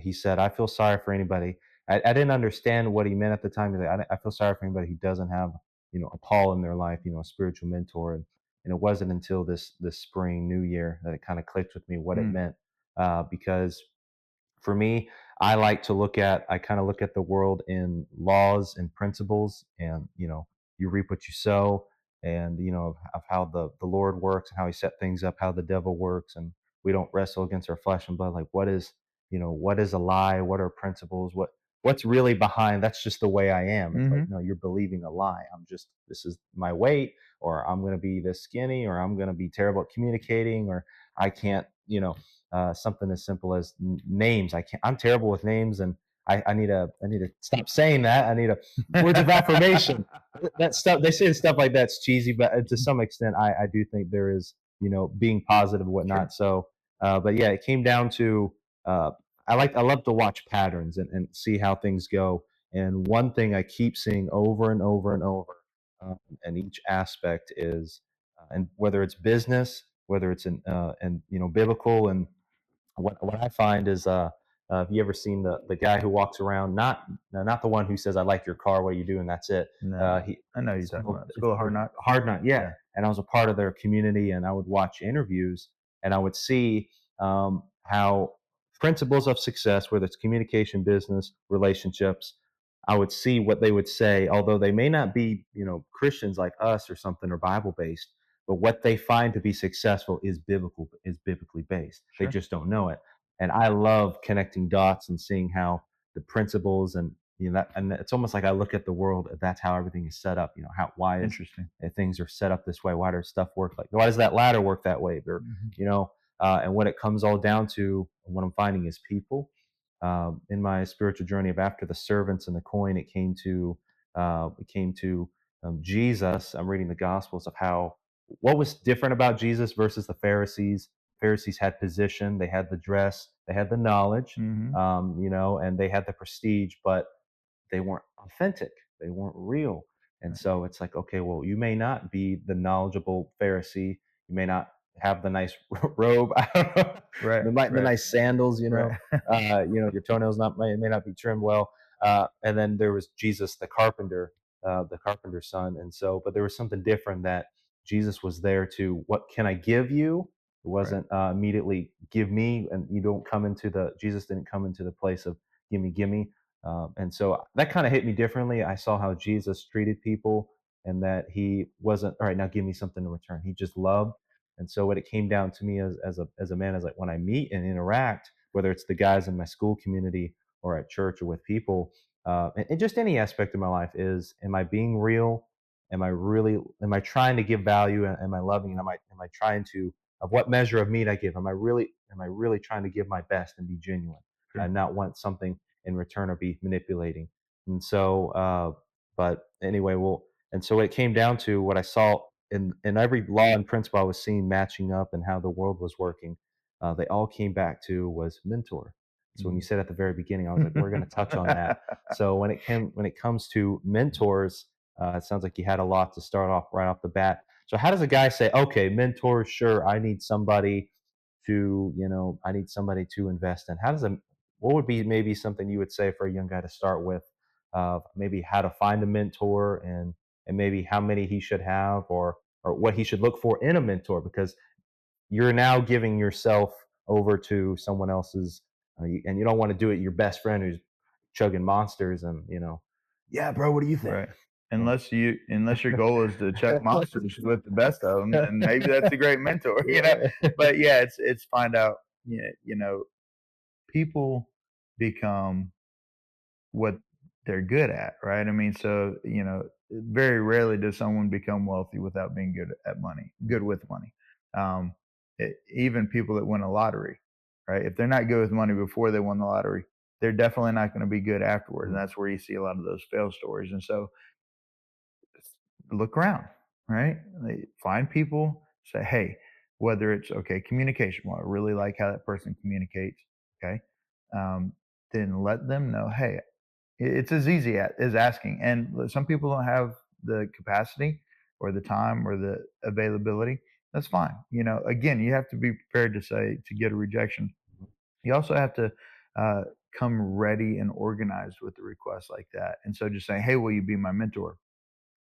he said, "I feel sorry for anybody." I didn't understand what he meant at the time. He's like, I feel sorry for anybody who doesn't have, a Paul in their life, a spiritual mentor. And it wasn't until this spring, New Year, that it kind of clicked with me what it mm, meant, because for me, I kind of look at the world in laws and principles, and you reap what you sow, and of how the Lord works and how He set things up, how the devil works, and we don't wrestle against our flesh and blood. Like, what is a lie? What are principles? What's really behind? That's just the way I am. It's like, mhm, no, you're believing a lie. This is my weight, or I'm going to be this skinny, or I'm going to be terrible at communicating, or I can't, something as simple as names. I'm terrible with names, and I need to stop saying that. I need words of affirmation. That stuff, they say stuff like that's cheesy, but to some extent, I do think there is, being positive and sure. whatnot. So, but yeah, it came down to, uh, I love to watch patterns and see how things go. And one thing I keep seeing over and over and over, in each aspect is, and whether it's business, whether it's in and biblical, and what I find is, have you ever seen the guy who walks around, not the one who says, "I like your car, what do you do?" and that's it. No, He I know who you're it's talking called about. it's School of Hard called Knocks? Hard Knot, yeah. Yeah. And I was a part of their community, and I would watch interviews, and I would see, how principles of success, whether it's communication, business, relationships, I would see what they would say, although they may not be, Christians like us or something, or Bible based, but what they find to be successful is biblically based. They Sure. just don't know it. And I love connecting dots and seeing how the principles, and that, and it's almost like I look at the world. That's how everything is set up. How why is Interesting. things are set up this way? Why does stuff work like? Why does that ladder work that way? Or Mhm. and when it comes all down to, what I'm finding is people. In my spiritual journey of after the servants and the coin, it came to Jesus. I'm reading the Gospels of how what was different about Jesus versus the Pharisees. Pharisees had position, they had the dress, they had the knowledge, Mhm. and they had the prestige, but they weren't authentic. They weren't real. And Right. so it's like, okay, well, you may not be the knowledgeable Pharisee. You may not have the nice robe. I don't know, Right. the Right. nice sandals. Right. Your toenails may not be trimmed well. And then there was Jesus, the carpenter's son. And so, but there was something different, that Jesus was there to, what can I give you? It Right. wasn't immediately give me, and you don't come into Jesus didn't come into the place of gimme. And so that kind of hit me differently. I saw how Jesus treated people, and that he wasn't, all right, now give me something in return. He just loved. And so what it came down to me as a man is like, when I meet and interact, whether it's the guys in my school community or at church or with people, and just any aspect of my life, is, am I being real? am I trying to give value? Am I loving? And am I trying to, of what measure of meat I give? Am I really trying to give my best and be genuine Sure. and not want something in return or be manipulating? And so, but anyway, well, and so it came down to what I saw in every law and principle I was seeing matching up and how the world was working. They all came back to was mentor. So when you Mm. said at the very beginning, I was like, we're going to touch on that. So when it comes to mentors, it sounds like you had a lot to start off right off the bat. So how does a guy say, okay, mentors, sure, I need somebody to invest in? What would be maybe something you would say for a young guy to start with? Maybe how to find a mentor and maybe how many he should have or what he should look for in a mentor because you're now giving yourself over to someone else's and you don't want to do it your best friend who's chugging monsters and yeah bro what do you think? Right. Yeah. Unless your goal is to check monsters with the best of them, then maybe that's a great mentor, Yeah. But yeah, it's find out, people become what they're good at, right? I mean, so, very rarely does someone become wealthy without being good with money. Um, Even people that win a lottery, right? If they're not good with money before they won the lottery, they're definitely not going to be good afterwards. And Mhm. that's where you see a lot of those fail stories. And so look around, right? Find people, say, hey, whether it's okay, communication. Well, I really like how that person communicates. Okay. Um, then let them know, hey, it's as easy as asking. And some people don't have the capacity or the time or the availability. That's fine. Again, you have to be prepared to get a rejection. You also have to uh, come ready and organized with the request like that. And so just saying, hey, will you be my mentor?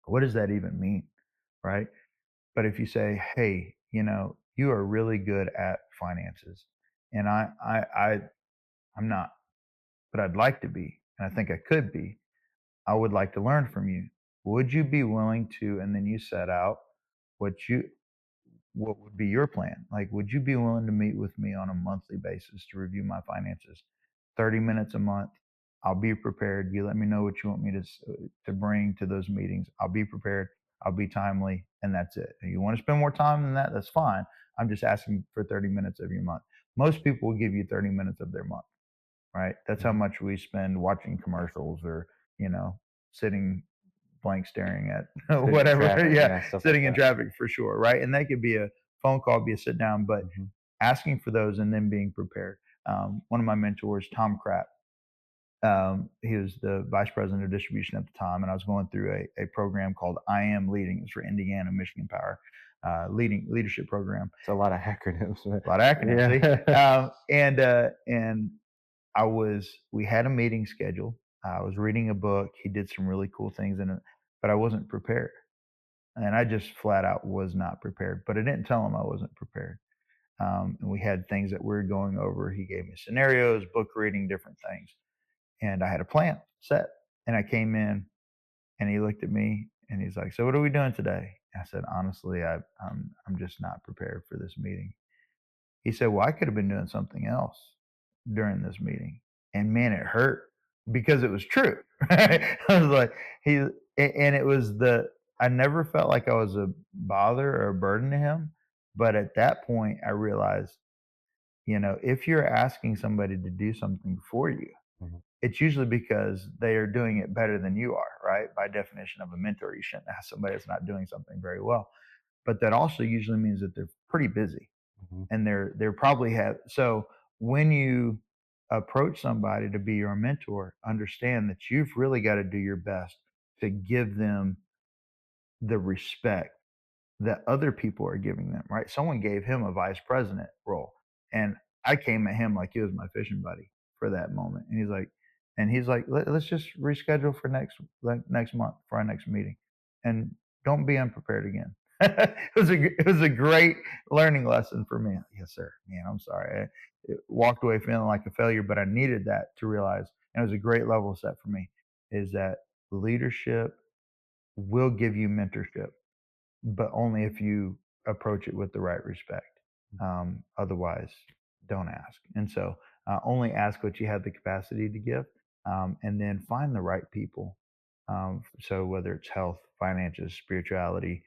What does that even mean? Right. But if you say, hey, you are really good at finances and I'm not, but I'd like to be, and I think I could be, I would like to learn from you. Would you be willing to, and then you set out what you, what would be your plan? Like, would you be willing to meet with me on a monthly basis to review my finances? 30 minutes a month. I'll be prepared. You let me know what you want me to bring to those meetings. I'll be prepared. I'll be timely, and that's it. If you want to spend more time than that, that's fine. I'm just asking for 30 minutes of your month. Most people will give you 30 minutes of their month, right? That's how Mhm. much we spend watching commercials or, you know, sitting blank staring at Sitting in whatever. traffic, Yeah, yeah, stuff like sitting in that. traffic for sure, right? And that could be a phone call, be a sit down, but Mhm. asking for those and then being prepared. One of my mentors, Tom Kratt, he was the vice president of distribution at the time, and I was going through a program called I Am Leading. It's for Indiana Michigan Power leadership program. It's a lot of acronyms, man. A lot of acronyms, see, Yeah. and we had a meeting scheduled. I was reading a book. He did some really cool things in it, but I wasn't prepared. And I just flat out was not prepared. But I didn't tell him I wasn't prepared. And we had things that we were going over. He gave me scenarios, book reading, different things. And I had a plan set. And I came in and he looked at me and he's like, "So what are we doing today?" I said, "Honestly, I'm just not prepared for this meeting." He said, "Well, I could have been doing something else during this meeting." And man, it hurt because it was true. Right? I was like, and it was I never felt like I was a bother or a burden to him. But at that point, I realized, if you're asking somebody to do something for you, Mhm. it's usually because they are doing it better than you are, right? By definition of a mentor, you shouldn't ask somebody that's not doing something very well. But that also usually means that they're pretty busy Mhm. and they're probably have so when you approach somebody to be your mentor, understand that you've really got to do your best to give them the respect that other people are giving them, right? Someone gave him a vice president role, and I came at him like he was my fishing buddy for that moment. And he's like, let's just reschedule for next month for our next meeting, and don't be unprepared again." It was a great learning lesson for me. Yes, sir. Man, I'm sorry. I walked away feeling like a failure, but I needed that to realize, and it was a great level set for me, is that leadership will give you mentorship, but only if you approach it with the right respect. Otherwise, don't ask. And so, only ask what you have the capacity to give, and then find the right people. So whether it's health, finances, spirituality,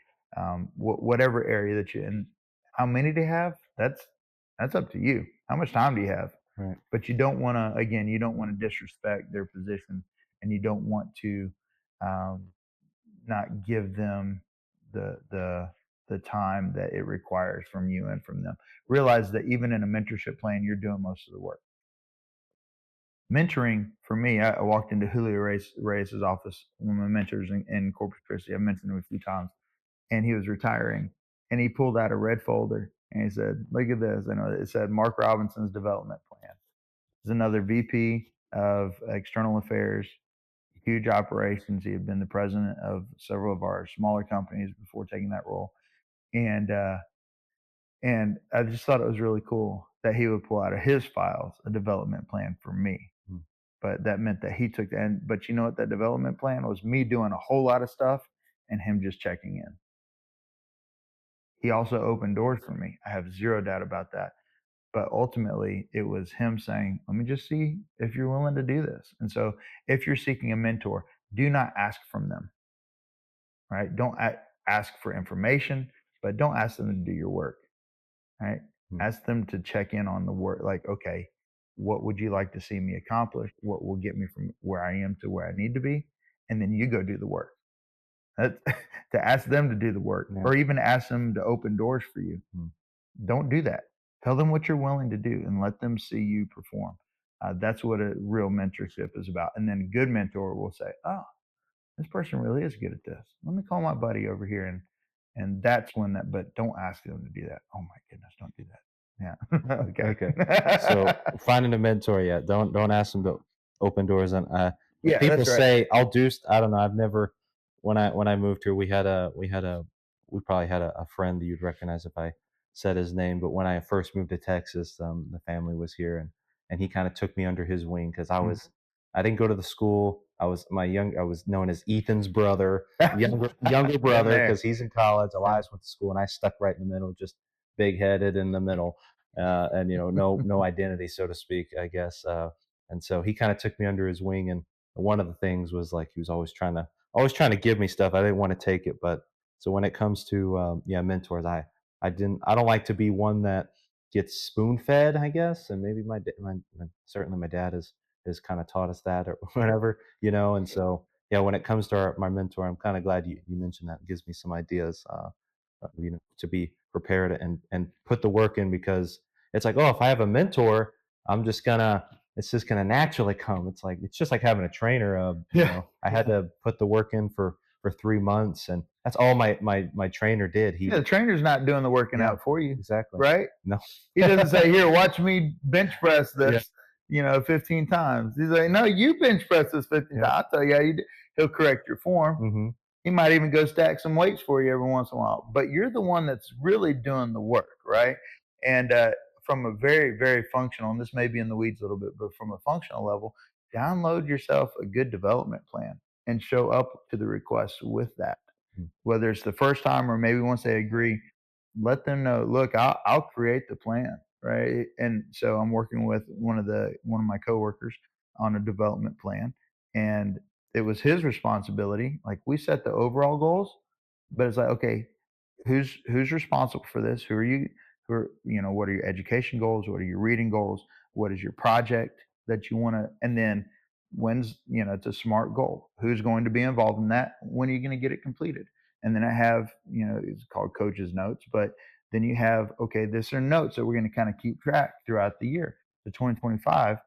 whatever area that you in, how many they have, that's up to you. How much time do you have? Right. But you don't want to, again, you don't want to disrespect their position, and you don't want to um, not give them the time that it requires from you and from them. Realize that even in a mentorship plan, you're doing most of the work. Mentoring for me, I walked into Julio Reyes' office, one of my mentors in Corpus Christi. I've mentioned him a few times, and he was retiring, and he pulled out a red folder and he said, "Look at this." And it said Mark Robinson's development plan. He's another VP of External Affairs, huge operations. He had been the president of several of our smaller companies before taking that role, and and I just thought it was really cool that he would pull out of his files a development plan for me. Mm. But that meant that he took and but you know what, that development plan was me doing a whole lot of stuff and him just checking in. He also opened doors for me. I have zero doubt about that. But ultimately, it was him saying, "Let me just see if you're willing to do this." And so, if you're seeking a mentor, do not ask from them, right? Don't ask for information, but don't ask them to do your work, right? Mm. Ask them to check in on the work. Like, okay, what would you like to see me accomplish? What will get me from where I am to where I need to be? And then you go do the work. That's, to ask them to do the work, Yeah. or even ask them to open doors for you. Mm. Don't do that. Tell them what you're willing to do and let them see you perform. That's what a real mentorship is about. And then a good mentor will say, "Oh, this person really is good at this. Let me call my buddy over here." And that's when that, but don't ask them to do that. Oh my goodness, don't do that. Yeah. Okay. So Okay. finding a mentor, yeah, don't ask them to open doors. And when Yeah, people that's right. say I'll do, I don't know. I've never when I moved here, we probably had a friend that you'd recognize if I said his name. But when I first moved to Texas, the family was here, and he kind of took me under his wing because Mm. I didn't go to the school. I was known as Ethan's brother, younger Been brother, there. because he's in college. Yeah. Elias went to school, and I stuck right in the middle, just big headed in the middle, and no identity, so to speak, I guess. And so he kind of took me under his wing, and one of the things was like he was always trying to give me stuff. I didn't want to take it, but so when it comes to yeah, mentors, I don't like to be one that gets spoon fed, I guess. And maybe certainly my dad has kind of taught us that or whatever, and so yeah, when it comes to my mentor, I'm kind of glad you mentioned that. It gives me some ideas, to be prepared and put the work in, because it's like, oh, if I have a mentor, I'm just gonna it's just gonna naturally come. It's just like having a trainer. Yeah. I had to put the work in for 3 months, and that's all my trainer did. Yeah, the trainer's not doing the working Yeah, out for you, exactly. right? No. He doesn't say, "Here, watch me bench press Yeah, this, 15 times." He's like, "No, you bench press this 15 yeah. times." I'll tell you how you do. He'll correct your form. Hmm. He might even go stack some weights for you every once in a while. But you're the one that's really doing the work, right? And from a very, very functional, and this may be in the weeds a little bit, but from a functional level, download yourself a good development plan and show up to the request with that. Whether it's the first time or maybe once they agree, let them know, look, I'll create the plan, right? And so I'm working with one of my coworkers on a development plan, and it was his responsibility. Like, we set the overall goals, but it's like, okay, who's responsible for this? Who are you? Who are, what are your education goals? What are your reading goals? What is your project that you want to? And then when's, it's a smart goal. Who's going to be involved in that? When are you going to get it completed? And then I have, it's called coach's notes, but then you have, okay, this are notes that we're going to kind of keep track throughout the year. The 2025,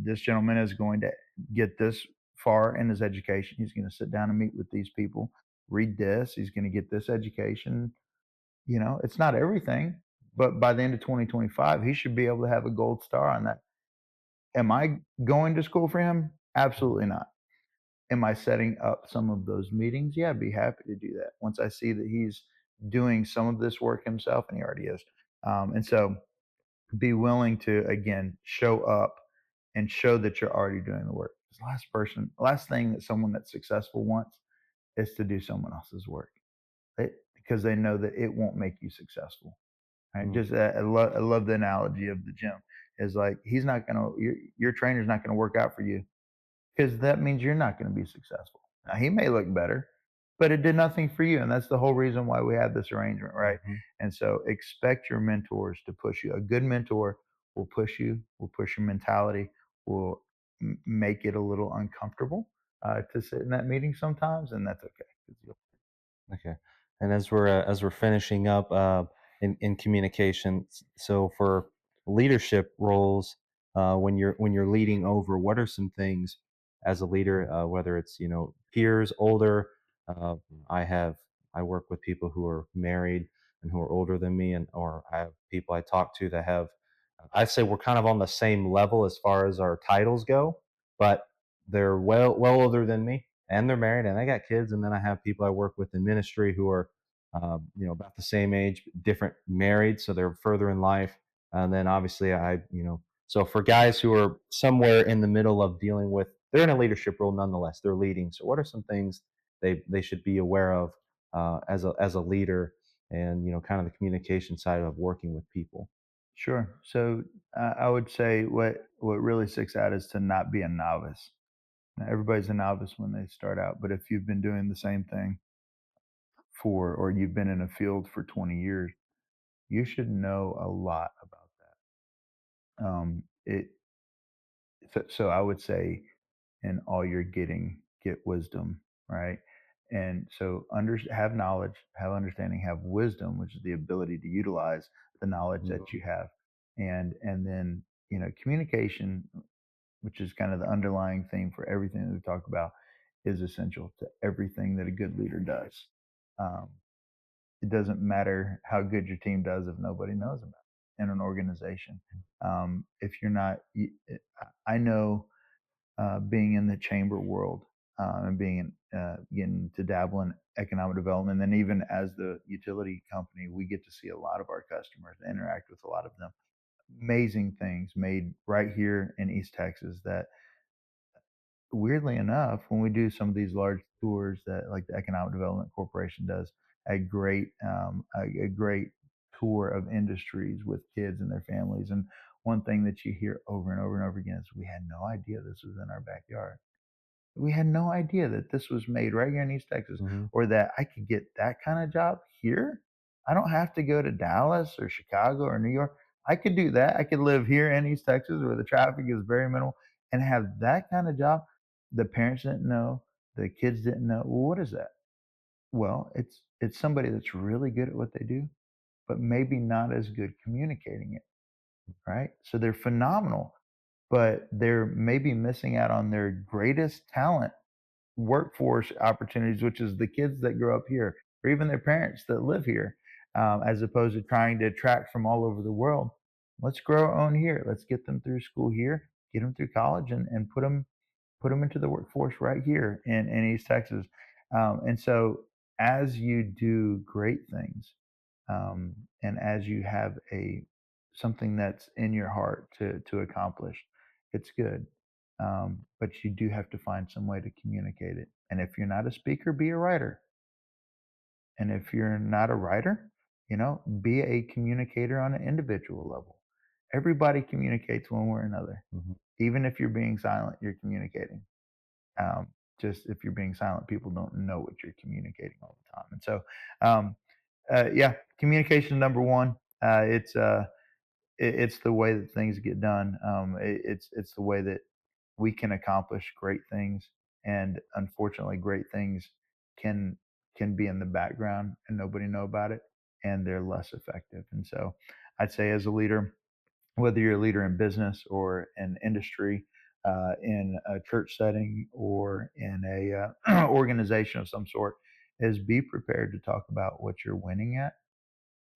this gentleman is going to get this far in his education. He's going to sit down and meet with these people, read this. He's going to get this education. It's not everything, but by the end of 2025, he should be able to have a gold star on that. Am I going to school for him? Absolutely not. Am I setting up some of those meetings? Yeah, I'd be happy to do that once I see that he's doing some of this work himself, and he already is. And so be willing to, again, show up and show that you're already doing the work. The last thing that someone that's successful wants is to do someone else's work, because they know that it won't make you successful. Right? Mm. Just I love the analogy of the gym. Is like, he's not gonna your trainer's not gonna work out for you, because that means you're not going to be successful. Now, he may look better, but it did nothing for you. And that's the whole reason why we have this arrangement, right? Mhm. And so expect your mentors to push you. A good mentor will push your mentality, will make it a little uncomfortable to sit in that meeting sometimes, and that's okay. 'Cause Okay. And as we're finishing up in communication, so for leadership roles, when you're leading over, what are some things as a leader, whether it's peers, older, uh, I have I work with people who are married and who are older than me, and or I have people I talk to that have. I say we're kind of on the same level as far as our titles go, but they're well older than me, and they're married, and they got kids. And then I have people I work with in ministry who are, about the same age, different, married, so they're further in life. And then obviously, so for guys who are somewhere in the middle of dealing with, they're in a leadership role nonetheless. They're leading. So what are some things they should be aware of as a leader, and kind of the communication side of working with people? Sure. So I would say what really sticks out is to not be a novice. Now, everybody's a novice when they start out, but if you've been doing the same thing or you've been in a field for 20 years, you should know a lot about that. So I would say, in all you're getting, get wisdom, right? And so have knowledge, have understanding, have wisdom, which is the ability to utilize the knowledge that Mhm. you have, and then communication, which is kind of the underlying theme for everything that we talk about, is essential to everything that a good leader does. Um, it doesn't matter how good your team does if nobody knows about it in an organization. If you're not, I know, being in the chamber world, and getting to dabble in economic development, and even as the utility company, we get to see a lot of our customers, interact with a lot of them. Amazing things made right here in East Texas that, weirdly enough, when we do some of these large tours that like the Economic Development Corporation does, a great tour of industries with kids and their families. And one thing that you hear over and over and over again is, we had no idea this was in our backyard. We had no idea that this was made right here in East Texas, Mhm. or that I could get that kind of job here. I don't have to go to Dallas or Chicago or New York. I could do that. I could live here in East Texas where the traffic is very minimal and have that kind of job. The parents didn't know, the kids didn't know. Well, what is that? Well, it's somebody that's really good at what they do, but maybe not as good communicating it, right? So they're phenomenal, but they're maybe missing out on their greatest talent workforce opportunities, which is the kids that grow up here, or even their parents that live here, as opposed to trying to attract from all over the world. Let's grow our own here. Let's get them through school here, get them through college, and put them into the workforce right here in East Texas. And so, as you do great things, and as you have a something that's in your heart to accomplish, it's good. But you do have to find some way to communicate it. And if you're not a speaker, be a writer. And if you're not a writer, be a communicator on an individual level. Everybody communicates one way or another. Mhm. Even if you're being silent, you're communicating. Um, just if you're being silent, people don't know what you're communicating all the time. And so, um, yeah, communication number one. It's the way that things get done. It's the way that we can accomplish great things, and unfortunately, great things can can be in the background and nobody know about it, and they're less effective. And so, I'd say, as a leader, whether you're a leader in business or in industry, in a church setting or in a organization of some sort, is be prepared to talk about what you're winning at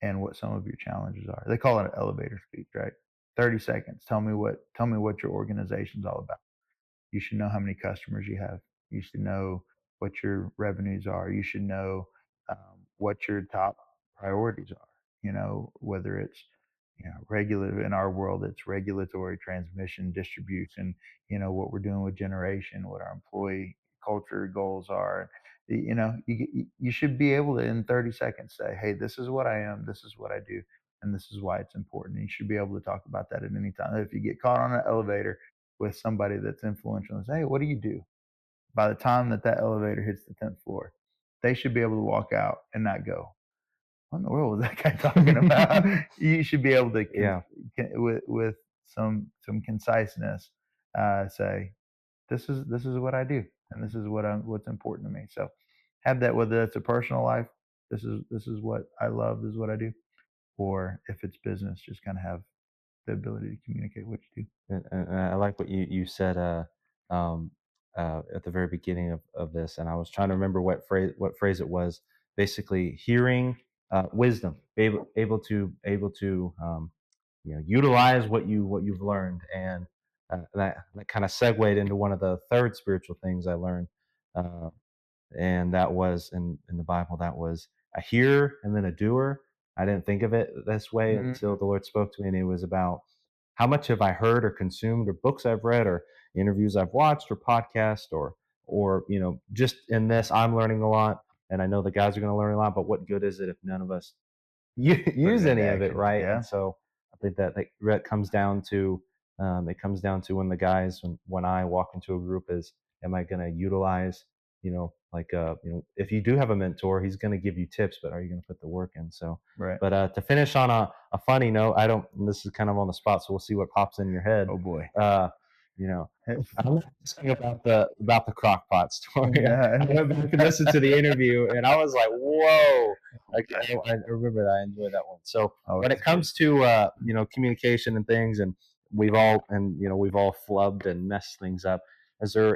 and what some of your challenges are. They call it an elevator speech, right? 30 seconds. Tell me what your organization's all about. You should know how many customers you have. You should know what your revenues are. You should know, what your top priorities are. Whether it's, regular in our world, it's regulatory, transmission, distribution. What we're doing with generation, what our employee culture goals are. You should be able to, in 30 seconds, say, "Hey, this is what I am. This is what I do, and this is why it's important." And you should be able to talk about that at any time. If you get caught on an elevator with somebody that's influential and say, "Hey, what do you do?" by the time that elevator hits the 10th floor, they should be able to walk out and not go, what in the world was that guy talking about? You should be able to, Yeah. with some conciseness, say, this is what I do, and this is what's important to me. So have that, whether that's a personal life, this is what I love, this is what I do, or if it's business, just kind of have the ability to communicate what you do. And I like what you said um, at the very beginning of this, and I was trying to remember what phrase it was. Basically, hearing wisdom, able to utilize what you've learned, and that kind of segued into one of the third spiritual things I learned. Uh, and that was in the Bible. That was a hearer and then a doer. I didn't think of it this way Mhm. until the Lord spoke to me, and it was about how much have I heard or consumed, or books I've read, or interviews I've watched, or podcasts, or just in this, I'm learning a lot, and I know the guys are going to learn a lot. But what good is it if none of us Put it use into any of it, action. right? And Yeah. so I think that comes down to when the guys when I walk into a group is, am I going to utilize, like if you do have a mentor, he's going to give you tips, but are you going to put the work in? So, Right. but to finish on a funny note, I don't. This is kind of on the spot, so we'll see what pops in your head. Oh boy. Uh, you know, I'm asking about the crock pot story. I No. went back and listened to the interview, and I was like, "Whoa!" I remember that. I enjoyed that one. So Oh, when it it's good. comes to communication and things, and we've all flubbed and messed things up. Is there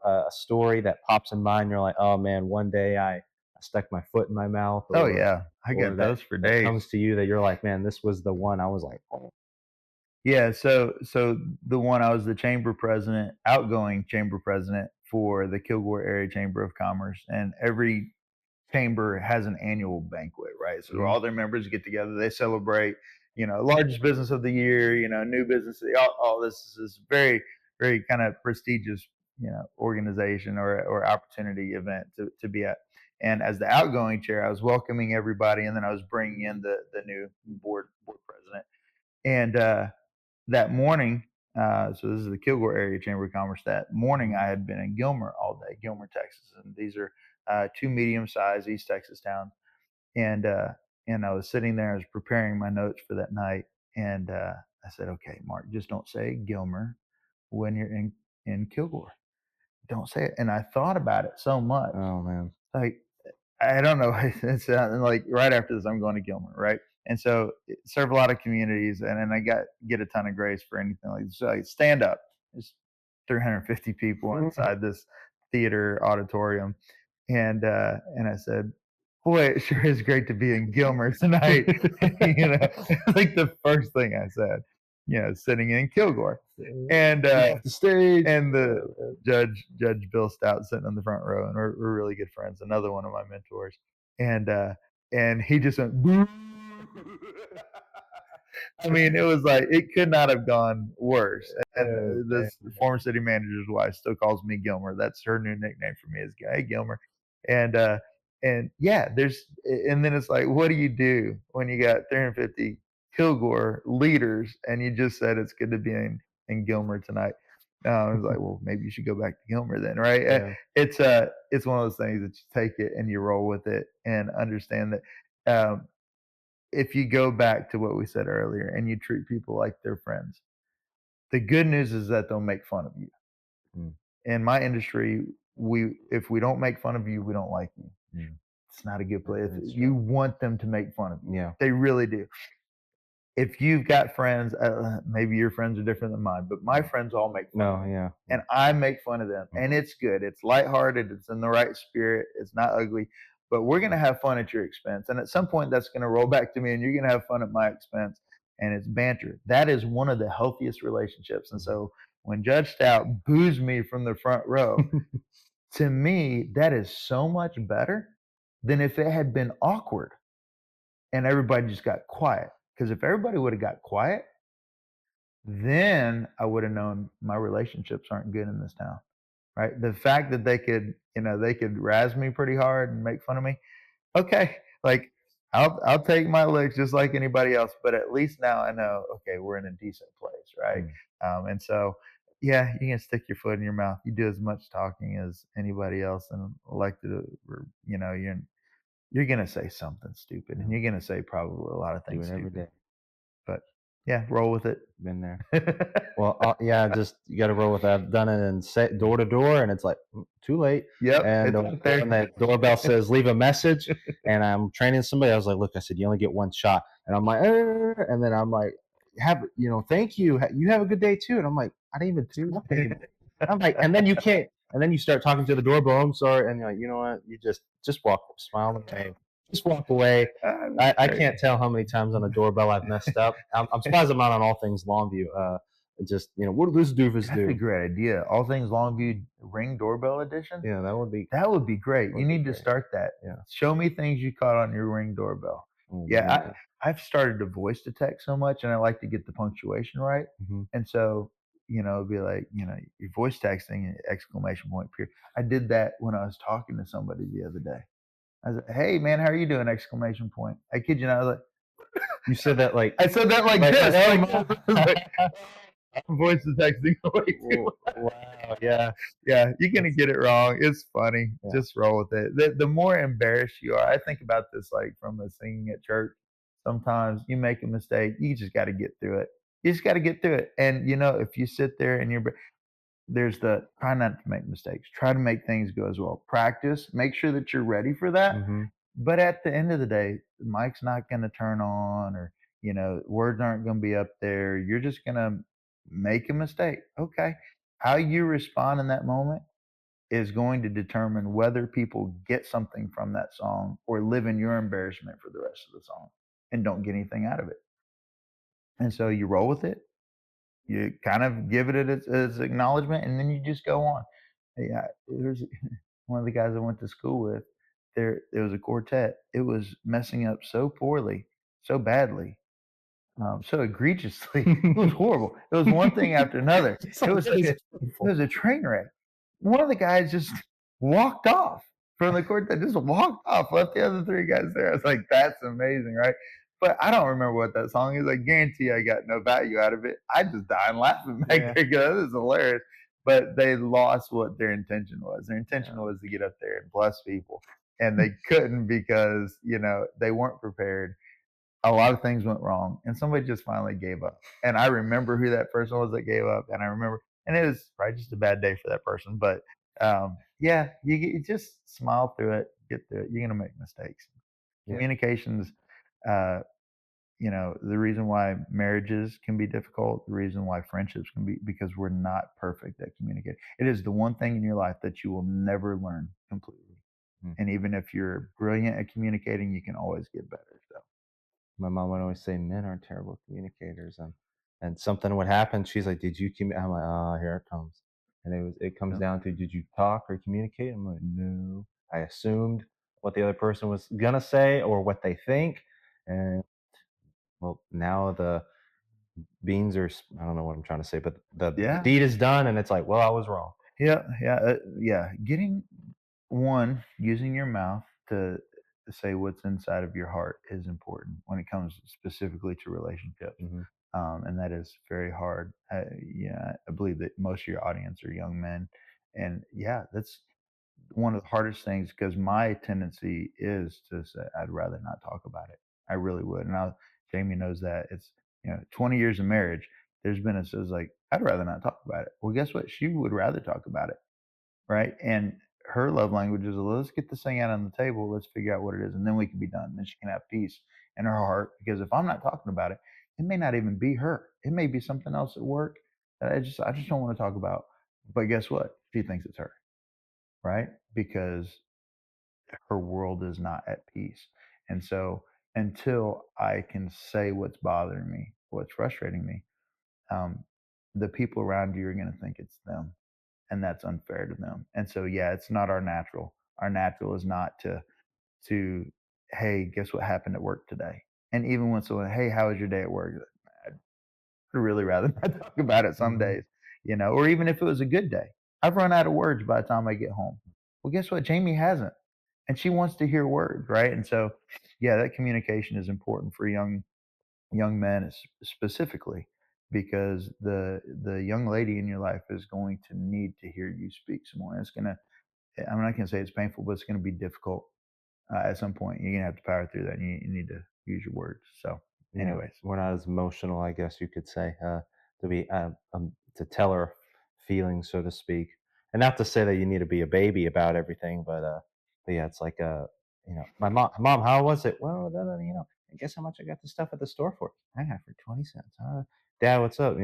a story that pops in mind? You're like, oh man, one day I stuck my foot in my mouth, Oh or yeah, I or got that those for that days. comes to you that you're like, man, this was the one. I was like, oh, Yeah, so the one, I was the chamber president, outgoing chamber president for the Kilgore Area Chamber of Commerce, and every chamber has an annual banquet, right? So mhm, all their members get together, they celebrate, largest business of the year, new business, all this is very, very kind of prestigious, organization or opportunity event to be at. And as the outgoing chair, I was welcoming everybody, and then I was bringing in the new board president. And that morning, so this is the Kilgore Area Chamber of Commerce. That morning, I had been in Gilmer all day, Gilmer, Texas, and these are two medium-sized East Texas towns. And I was sitting there, I was preparing my notes for that night, and I said, "Okay, Mark, just don't say Gilmer when you're in Kilgore. Don't say it." And I thought about it so much, oh man, like, I don't know. It's like right after this, I'm going to Gilmer, right? And so serve a lot of communities, and I get a ton of grace for anything like this. So like, stand up. There's 350 people inside this theater auditorium, and I said, "Boy, it sure is great to be in Gilmer tonight." Like the first thing I said, sitting in Kilgore, and get off the stage. the Judge Bill Stout sitting in the front row, and we're really good friends. Another one of my mentors, and he just went. Boo. I mean, it was like it could not have gone worse. And Oh, man. this former city manager's wife still calls me Gilmer. That's her new nickname for me is Hey Gilmer. And yeah, and then it's like, what do you do when you got 350 Kilgore leaders and you just said it's good to be in Gilmer tonight? I was like, well, maybe you should go back to Gilmer then, right? Yeah. It's one of those things that you take it and you roll with it and understand that if you go back to what we said earlier and you treat people like they're friends, the good news is that they'll make fun of you. Mm, In my industry, we if we don't make fun of you, we don't like you. mm. It's not a good place. That's You true. want them to make fun of you. Yeah. They really do. If you've got friends, maybe your friends are different than mine, but my friends all make fun of No. me. Yeah. And I make fun of them. And it's good. It's lighthearted. It's in the right spirit. It's not ugly. But we're going to have fun at your expense. And at some point, that's going to roll back to me, and you're going to have fun at my expense. And it's banter. That is one of the healthiest relationships. And so when Judge Stout boos me from the front row, to me, that is so much better than if it had been awkward and everybody just got quiet. Because if everybody would have got quiet, then I would have known my relationships aren't good in this town, right? The fact that they could razz me pretty hard and make fun of me. Okay, like I'll take my licks just like anybody else, but at least now I know. Okay, we're in a decent place, right? Mm. And so, yeah, you can stick your foot in your mouth. You do as much talking as anybody else and elected, or you're gonna say something stupid, and Yeah, you're gonna say probably a lot of do things it every stupid. day. But yeah, roll with it. Been there. Well, yeah, just you got to roll with that. I've done it and set door to door, and it's like too late. Yep, And it's out when there. that doorbell says leave a message, and I'm training somebody, I was like, look, I said you only get one shot, and I'm like, and then I'm like, thank you, you have a good day too, and I'm like, I didn't even Too. talk to anybody. I'm like, and then you can't, and then you start talking to the doorbell. I'm sorry, and you're like, you know what? You just walk, smile and wave, just walk away. That's I great. can't tell how many times on a doorbell I've messed up. I'm surprised I'm not on all things Longview. Just what did this doofus That's a do? great idea. All things Longview Ring Doorbell Edition. Yeah, That would be great. You would be need to great. start that. Yeah. Show me things you caught on your Ring doorbell. Oh Yeah, man. I've started to voice to text so much, and I like to get the punctuation right. Mhm. And so, it'd be like, your voice texting exclamation point period. I did that when I was talking to somebody the other day. I was like, "Hey man, how are you doing?" Exclamation point. I kid you not. I was You said that like I said that like like this, oh like, my. voice to texting way too. Wow. Yeah. Yeah, you're gonna That's, get it wrong. It's funny. yeah. Just roll with it. The more embarrassed you are, I think about this like from the singing at church. Sometimes you make a mistake, you just got to get through it. You just got to get through it. And if you sit there and there's the try not to make mistakes. Try to make things go as well. Practice. Make sure that you're ready for that. Mhm. But at the end of the day, the mic's not going to turn on, or words aren't going to be up there. You're just going to make a mistake. Okay. How you respond in that moment is going to determine whether people get something from that song or live in your embarrassment for the rest of the song and don't get anything out of it. And so you roll with it. You kind of give it its acknowledgement, and then you just go on. Yeah, there's one of the guys I went to school with. There was a quartet. It was messing up so poorly, so badly, so egregiously. It was horrible. It was one thing after another. It was like it was a train wreck. One of the guys just walked off from the quartet. Just walked off, left the other three guys there. I was like, "That's amazing, right?" But I don't remember what that song is. I guarantee I got no value out of it. I just dying laughing back Yeah. there because this is hilarious. But they lost what their intention was. Their intention Yeah. was to get up there and bless people, and they couldn't because they weren't prepared. A lot of things went wrong, and somebody just finally gave up. And I remember who that person was that gave up, and I remember, and it was probably just a bad day for that person. But yeah, you just smile through it, get through it. You're gonna make mistakes. Yeah. Communications, uh, the reason why marriages can be difficult, the reason why friendships can be, because we're not perfect at communicating. It is the one thing in your life that you will never learn completely. Mm. And even if you're brilliant at communicating, you can always get better. So My mom would always say men are terrible communicators, and something would happen. She's like, "Did you I'm like, "Oh, here it comes." And it comes yeah. down to, "Did you talk or communicate?" I'm like, "No." I assumed what the other person was gonna say or what they think, and well, now the beans are. I don't know what I'm trying to say, but the Yeah. deed is done, and it's like, well, I was wrong. Yeah. Getting one, using your mouth to say what's inside of your heart is important when it comes specifically to relationships. Hmm. And that is very hard. Yeah, I believe that most of your audience are young men, and yeah, that's one of the hardest things because my tendency is to say I'd rather not talk about it. I really would, and Jamie knows that. It's 20 years of marriage. There's been a says like I'd rather not talk about it. Well, guess what? She would rather talk about it, right? And her love language is, let's get this thing out on the table. Let's figure out what it is, and then we can be done. Then she can have peace in her heart. Because if I'm not talking about it, it may not even be her. It may be something else at work that I just don't want to talk about. But guess what? She thinks it's her, right? Because her world is not at peace. And so until I can say what's bothering me, what's frustrating me, um, the people around you are going to think it's them, and that's unfair to them. And so, yeah, it's not our natural. Our natural is not to, hey, guess what happened at work today? And even when someone, hey, how was your day at work? I'd really rather not talk about it some Hmm. days, or even if it was a good day. I've run out of words by the time I get home. Well, guess what? Jamie hasn't, and she wants to hear words, right? And so, yeah, that communication is important for young men specifically because the young lady in your life is going to need to hear you speak some more. It's gonna I'm not gonna say it's painful, but it's gonna be difficult at some point. You're gonna have to power through that. And you need to use your words. So, Yeah, anyways, we're not as emotional, I guess you could say, to tell our feelings, so to speak. And not to say that you need to be a baby about everything, but yeah, it's like mom, how was it? Well, and guess how much I got the stuff at the store for? I got it for 20 cents. Dad, what's up?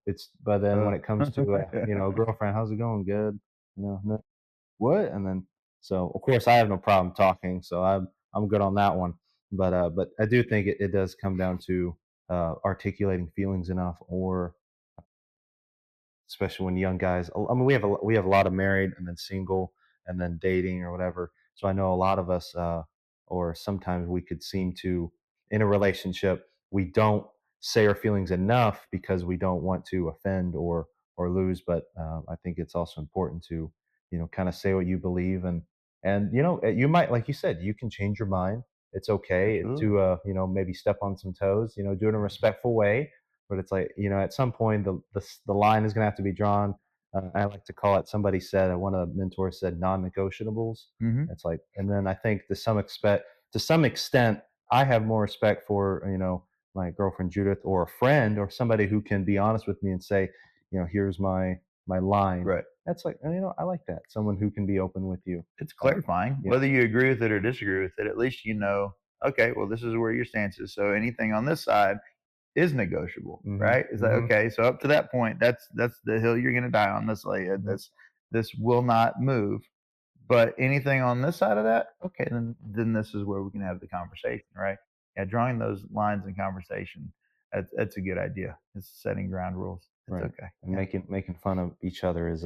It's but then when uh, it comes to girlfriend, how's it going? Good. No, what? And then so of course I have no problem talking, so I'm good on that one. But I do think it does come down to articulating feelings enough, or especially when young guys. I mean, we have a lot of married and then single and then dating or whatever. So I know a lot of us, or sometimes we could seem to, in a relationship, we don't say our feelings enough because we don't want to offend or lose. But I think it's also important to kind of say what you believe, and you might, like you said, you can change your mind. It's okay absolutely. to maybe step on some toes. Do it in a respectful way, but it's like at some point the line is going to have to be drawn. I like to call it. Somebody said, one of the mentors said, non-negotiables. Hmm. It's like, and then I think to some extent, I have more respect for my girlfriend Judith, or a friend, or somebody who can be honest with me and say, here's my line. Right. That's like, I like that. Someone who can be open with you. It's Uh, clarifying. yeah. Whether you agree with it or disagree with it, at least okay, well, this is where your stance is. So anything on this side is negotiable, Hmm. right? It's like, Hmm. okay, so up to that point, that's the hill you're gonna die on. This like Hmm. this will not move. But anything on this side of that, okay, then this is where we can have the conversation, right? Yeah, drawing those lines in conversation, that's a good idea. It's setting ground rules. It's Right. okay. And Yeah. making fun of each other is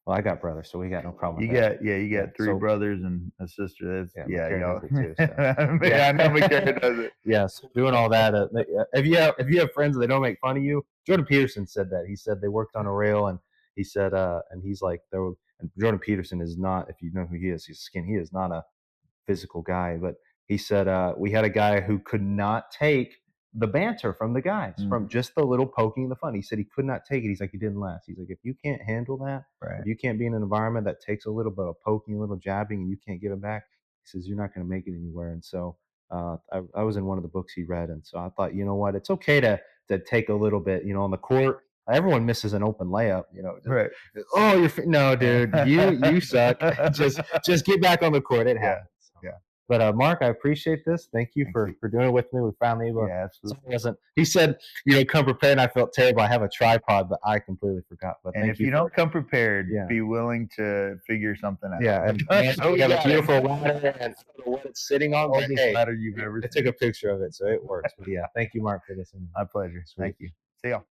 well, I got brothers, so we got no problem with You that. got yeah, you Yeah. got three So brothers and a sister. That's yeah, yeah, McCary y'all. does it too. So Yeah, yeah, I know McCary does it. yeah. So doing all that, if you have friends that don't make fun of you, Jordan Peterson said that. He said they worked on a rail, and he said, and he's like, there were. And Jordan Peterson is not, if you know who he is, he's skin. He is not a physical guy, but he said we had a guy who could not take the banter from the guys, from Mhm. just the little poking the fun. He said he could not take it. He's like, he didn't last. He's like, if you can't handle that, if Right. you can't be in an environment that takes a little bit of poking, a little jabbing, and you can't give it back, he says you're not going to make it anywhere. And so I was in one of the books he read, and so I thought, you know what, it's okay to take a little bit, on the court. Everyone misses an open layup, Right. oh, no, dude, you suck. Just get back on the court. It Yeah. happens. So. Yeah. But Mark, I appreciate this. Thank you Thank for you. for doing it with me. We finally able. Yeah, So absolutely. it wasn't. He said, come prepared, and I felt terrible. I have a tripod, but I completely forgot. But And thank if you you for don't come prepared, yeah, be willing to figure something yeah. out. And So we we have a got it. beautiful ladder, and I don't know what it's sitting on, but Oldest hey, ladder you've ever I took seen. a picture of it, so it works. But yeah, thank you, Mark, for this. My pleasure. Sweet. Thank you. See y'all.